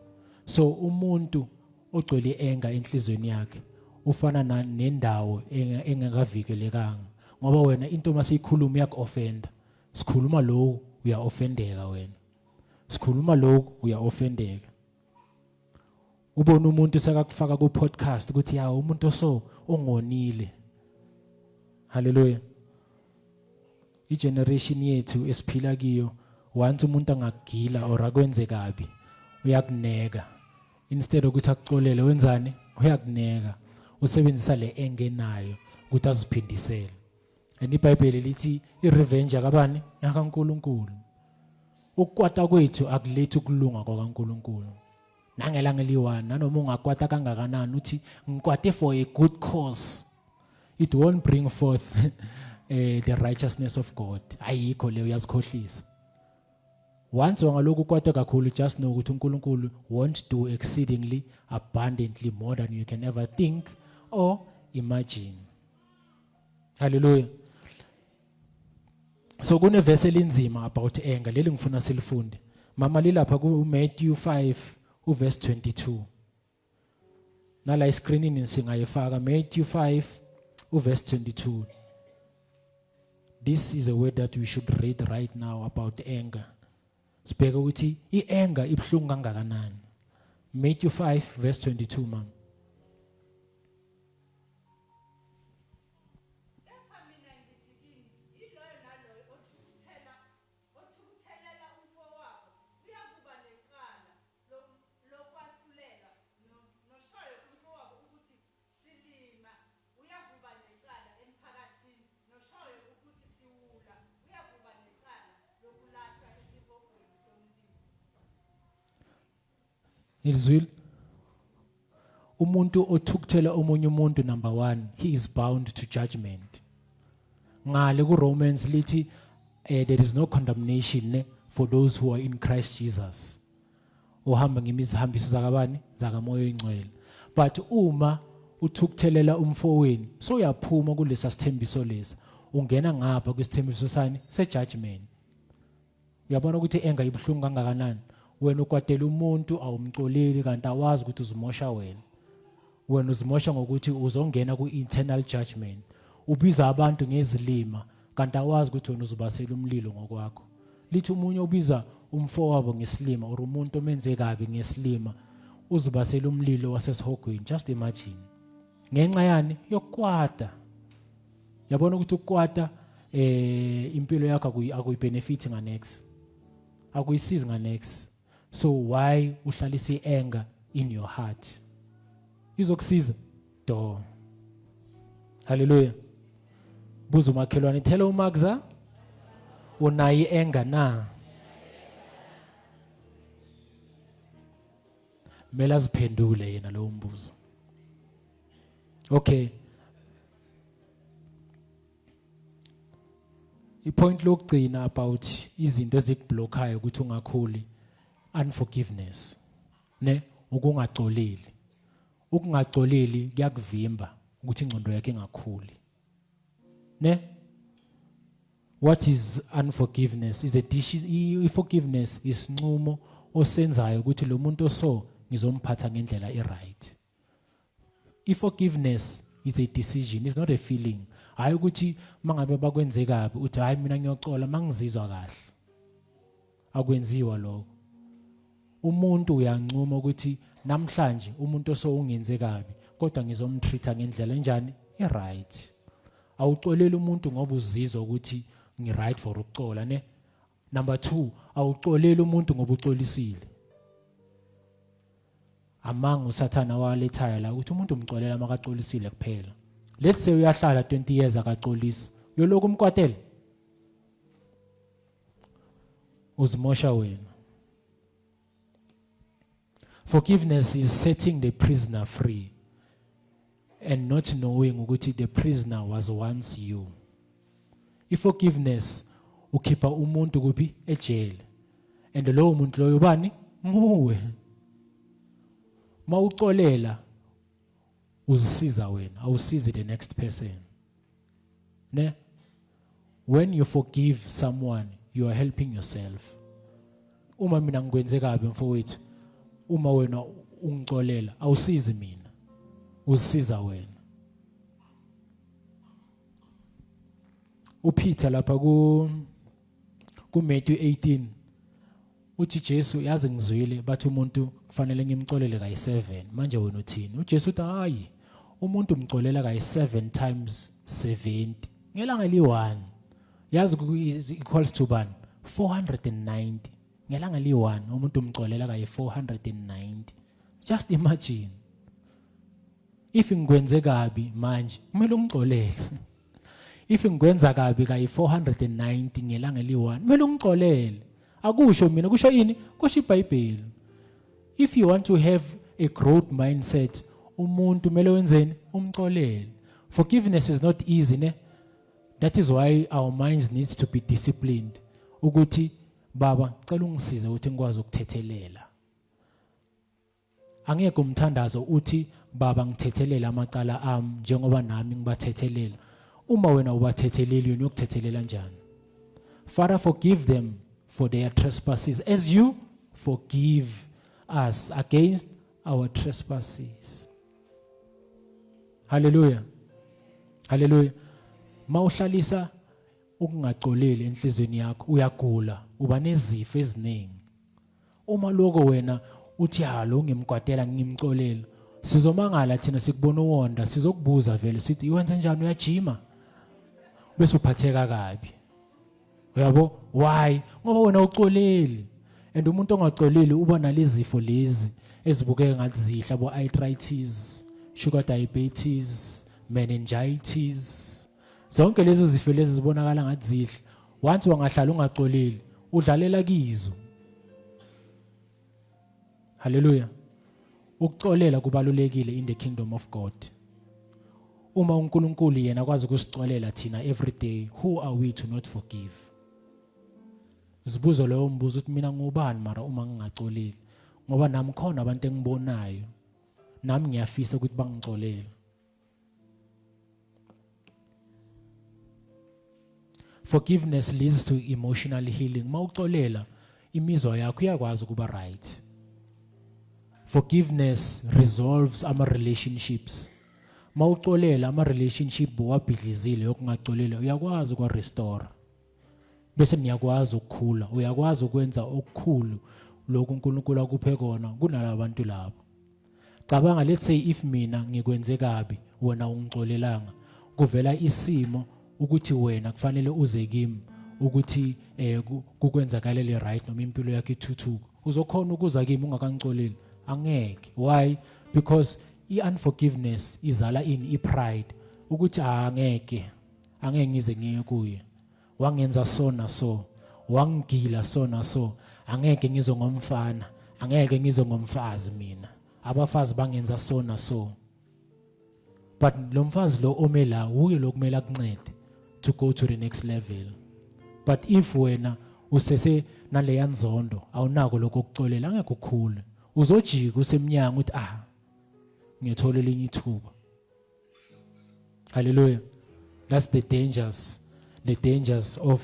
So umuntu ogcwele i-anger enhlizweni yakhe ufana nendawo engakavikelekanga ngoba wena into masiyikhuluma iyaku-offenda. Sikhuluma lo uya-offendeka wena. Sikhuluma lo uya-offendeka. Ubona umuntu sekakufaka ku-podcast ukuthi ya umuntu so ongonile. Hallelujah. I-generation yethu esiphila kiyo, once umuntu angagila or akwenze kabi uyakuneka. Instead ukuthi akuxolele wenzani? Uyakuneka. Usebenzisa le engenayo ukuthi aziphindisele. And iBhayibheli lithi i-revenge akabani? YakaNkulunkulu. Ukukwata kwethu akulethi ukulunga kwaNkulunkulu. Nangelanga eliwani nanoma ungakwata kangakanani uthi ngikwate for a good cause, it won't bring forth the righteousness of God. Ayikho leyo, uyazikhohlisa. Once wangalokhu ukwate kakhulu, just know ukuthi uNkulunkulu won't do exceedingly abundantly more than you can ever think or imagine. Hallelujah. So kune verse elinzima about anger leli ngifuna silifunde. Mama lilapha ku Matthew 5 uverse 22. Nala screenini singayifaka Matthew 5 uverse 22. This is a word that we should read right now about anger. Sibheke ukuthi ianger ibhlungu kangakanani. Matthew 5 verse 22 mama. Kepha mina ngithi kini, iloyo naloyo othukuthelela umfowabo uyakuba necala lokwahlulela noshoyo umfowabo ukuthi silima uyakuba necala emphakathini noshoyo ukuthi siwula uyakuba necala lokulahlwa esibokweni somlilo. Izwil umuntu othukuthela omunye umuntu number 1 he is bound to judgment. Ngale ku Romans lithi there is no condemnation for those who are in Christ Jesus. Ohamba ngemizihambiso zakabani zakamoya oyingcwele. But uma uthukuthelela umfowenu so uyaphuma kulesa sithembiso lesa ungena ngapha kwisithembiso sani se judgment. Uyabona ukuthi enga ibhlungu kangakanani. Wena ukwatela umuntu awumcoleli kanti awazi ukuthi uzimosha wena. Wena uzimosha ngokuthi uzongena ku-internal judgment. Ubiza abantu ngezilima kanti awazi ukuthi wena uzobasela umlilo ngokwakho. Lithi umunye ubiza umfowabo ngesilima or umuntu omenze kabi ngesilima uzobasela umlilo wasesihogweni. Just imagine. Ngenxa yani yokukwata. Yabona ukuthi ukukwata impilo yakho akuyibenefit nganext. Akuyisizi nganext. So why uhlalise anger in your heart? Izokusiza do. Hallelujah. Buza umakhelwane thela uMagza unayi anger na. Mela ziphendule yena lo mbuzo. Okay. Ipoint lokugcina about izinto ezikubhlokhayo ukuthi ungakhuli unforgiveness. Ne ukungacoleli. Ukungacoleli kuyakuvimba ukuthi ingqondo yakhe ingakhuli. Ne? What is unforgiveness? Forgiveness is nqumo osenzayo ukuthi lo muntu oso ngizomphatha ngendlela eright. Forgiveness is a decision, it's not a feeling. Hayi ukuthi mangabe bakwenze kabi uthi hayi mina ngiyocola mangizizwa kahle. Akwenziwa lokho. Umuntu uyancuma ukuthi namhlanje umuntu oso ungenze kabi kodwa ngizomtreata ngendlela enjani eright. Awucoleli umuntu ngoba uzizwa ukuthi ngiright for ukucola ne. Number 2, awucoleli umuntu ngoba ucolisile. Amanga usathana walethaya la ukuthi umuntu umcolela makacolisile kuphela. Let's say uyahlala 20 years akacolisi. Uyoloku umkwatela. Uzimosha wena. Forgiveness is setting the prisoner free and not knowing ukuthi the prisoner was once you. Forgiveness ukhipha umuntu kuphi ejele. And lowo muntu loyo bani? Nguwe. Mawucolela uzisiza wena, awusizi the next person. Ne? When you forgive someone, you are helping yourself. Uma mina ngikwenze kabi mfowethu, uma wena ungicolela, awusizi mina. Uzisiza wena. uPeter lapha ku Matthew 18 uthi Jesu yazi ngizwile bathi umuntu kufanele ngimcolele kayi7 manje wena uthini uJesu uthi hayi umuntu umcolela kayi7 times 70 ngelanga li1 yazi equals to ban 490 ngelanga li1 umuntu umcolela kayi490 just imagine if ngikwenze kabi manje kumele ungicolele if ngikwenza kabi kayi490 ngelanga li1 kumele ungicolele akusho mina kusho yini kusho iBhayibheli. If you want to have a growth mindset umuntu kumele wenzeni umcolele. Forgiveness is not easy ne. That is why our minds needs to be disciplined ukuthi baba cela ungisize ukuthi ngikwazi ukuthethelela. angeke umthandazo uthi baba ngithethelela amacala ami njengoba nami ngibathethelela. Uma wena ubathetheleli yena uyokuthethelela njani? Father, forgive them for their trespasses as you forgive us against our trespasses. Hallelujah. Hallelujah. Mawuhlalisa ukungacoleli enhlizweni yakho uyagula, uba nezifo eziningi. Uma lokho wena uthi lo ngimgwadela ngimcolela, sizomangala thina sikubona uwonda, sizokubuza vele sithi iwenze njani, uyajima? Bese uphatheka kabi. Uyabo? Why? Ngoba wena ucoleli. And umuntu ongacoleli uba nalezi zifo lezi ezibukeka ngathi zihla, bo arthritis, sugar diabetes, meningitis. Zonke lezi zifo lezi zibonakala ngathi zihla. Once wangahlala ungacoleli, udlalela kizo. Hallelujah. Ukucolela kubalulekile in the kingdom of God. Uma uNkulunkulu yena akwazi ukusicolela thina every day, who are we to not forgive? Zibuzo leyo mbuzo uthi mina ngubani mara uma ngingacoleli? Ngoba nami khona abantu engibonayo. Nami ngiyafisa ukuthi bangicolele. Forgiveness leads to emotional healing. Mawucolela imizwa yakho iyakwazi kuba right. Forgiveness resolves our relationships. Mawucolela ama relationship wabhidlizile yokungacolela uyakwazi ukwa restore. Bese niyakwazi ukukhula, uyakwazi ukwenza okukhulu lokhu uNkulunkulu akuphe kona kunalabantu labo. Cabanga, let's say if mina ngikwenze kabi wena ungicolelanga, kuvela isimo ukuthi wena kufanele uze kimi ukuthi kukwenzakalele right noma impilo yakhe ithuthuka, uzokhona ukuza kimi ungakangicoleli? Angeke. Why? Because i-unforgiveness izala i-pride ukuthi angeke ngize ngiye kuye, wangenza so na so, wangigila so na so, angeke ngizongomfana, angeke ngizongomfazi mina, abafazi bangenza so na so. But lo mfazi lo omela uye lokumela kuncede to go to the next level. But if wena usese naleya nzondo awunako lokho ukucolela, angeke ukukhule, uzojika usemnyango uthi ngiyathola elinye ithuba. Hallelujah. That's the dangers of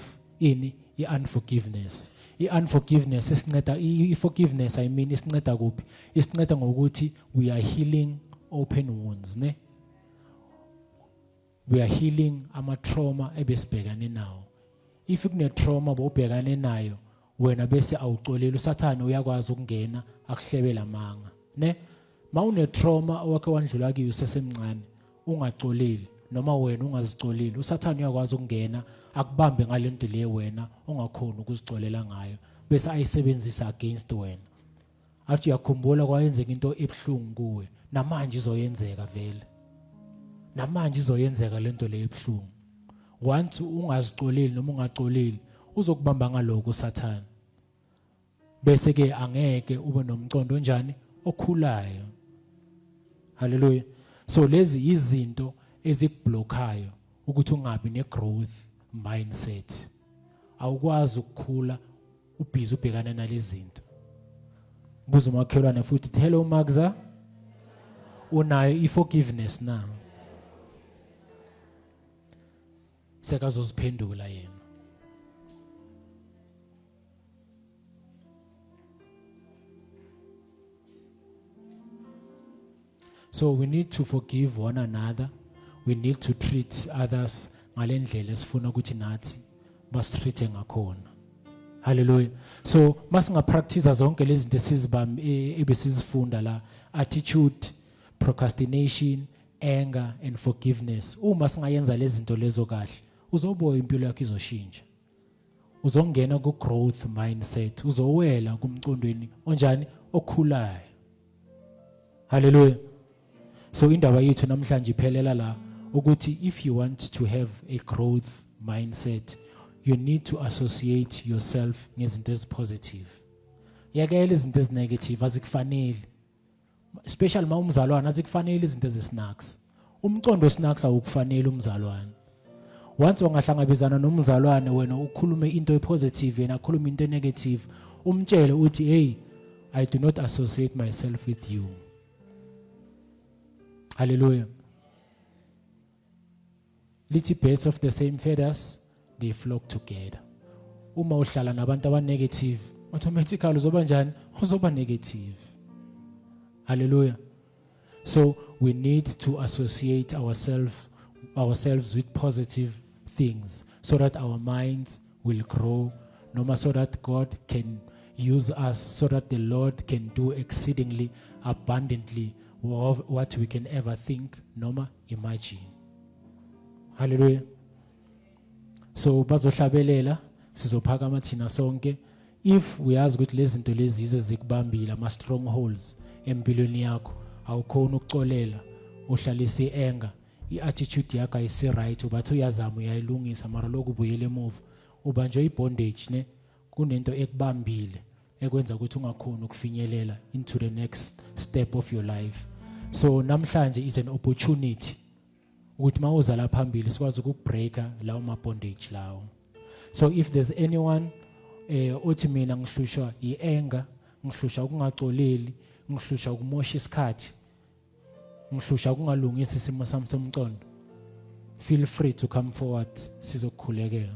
unforgiveness. I-unforgiveness isinceda, i-forgiveness isinceda kuphi? Isinceda ngokuthi we are healing open wounds, ne? We are healing ama-trauma ebesibhekane nawo. If kune-trauma bobhekane nayo wena bese awucoleli, usathane uyakwazi ukungena akuhlebela amanga, ne? Mawune-trauma owakhe wandlula kiyo usesemncane ungacoleli noma wena ungazicoleli, usathane uyakwazi ukungena akubambe ngalento le wena ongakhona ukuzicolela ngayo bese ayisebenzisa against wena. Athi uyakhumbula kwayenzeka into ebuhlungu kuwe, namanje izoyenzeka vele. Namanje izoyenzeka lento le ebuhlungu. Once ungazicoleli noma ungacoleli uzokubamba ngaloko usathane. Bese ke angeke ube nomcondo njani okhulayo. Hallelujah. So lezi izinto ezikublockayo ukuthi ungabi ne-growth mindset. Awukwazi ukukhula ubhizi ubhekana nalezi zinto. Buza umakhelwane futhi, hello Magza, unayo i-forgiveness na? Sekazoziphendula yena. So we need to forgive one another. We need to treat others ngalendlela esifuna ukuthi nathi basitreat ngakhona. Hallelujah. So masingapractice zonke lezi zinto ebesizifunda la, attitude, procrastination, anger and forgiveness. Uma singayenza lezi zinto lezo kahle, uzobuya impilo yakho izoshintsha. Uzongena ku growth mindset, uzowela kumcondweni onjani okhulayo. Hallelujah. So indaba yethu namhlanje iphelela la ukuthi if you want to have a growth mindset, you need to associate yourself ngezinto ezipositive. Yakela izinto ezinegative azikufanele. Especially ma umzalwane azikufanele izinto ezisnacks. Umcondo wesnacks awukufanele umzalwane. Once wangahlangabezana nomzalwane wena ukhulume into epositive yena akhuluma into negative, umtshele uthi hey, I do not associate myself with you. Hallelujah. Little birds of the same feathers, they flock together. Uma uhlala nabantu aba-negative, automatically uzoba njani? Uzoba negative. Hallelujah. So we need to associate ourselves with positive things so that our minds will grow, so that God can use us, so that the Lord can do exceedingly abundantly what we can ever think, imagine. Hallelujah. So bazohlabelela sizophakama thina sonke if uyazi ukuthi lezi zinto lezi yize zikubambile ama strongholds empilweni yakho awukhona ukucolela uhlalisa ienga iattitude yakho ayisi right ubathi uyazama uyayilungisa mara lokhu ubuyele emuva ubanjwe ibondage ne kunento ekubambile ekwenza ukuthi ungakhona ukufinyelela into the next step of your life. So namhlanje is an opportunity ukuthi mawuza la phambili sikwazi ukubreaka lawo ma bondage lawo. So if there's anyone othi mina ngihlushwa ienga, ngihlushwa ukungacoleli, ngihlushwa ukumosha isikhathi, ngihlushwa ukungalungisa isimo sami somcondo, feel free to come forward sizokukhulekela.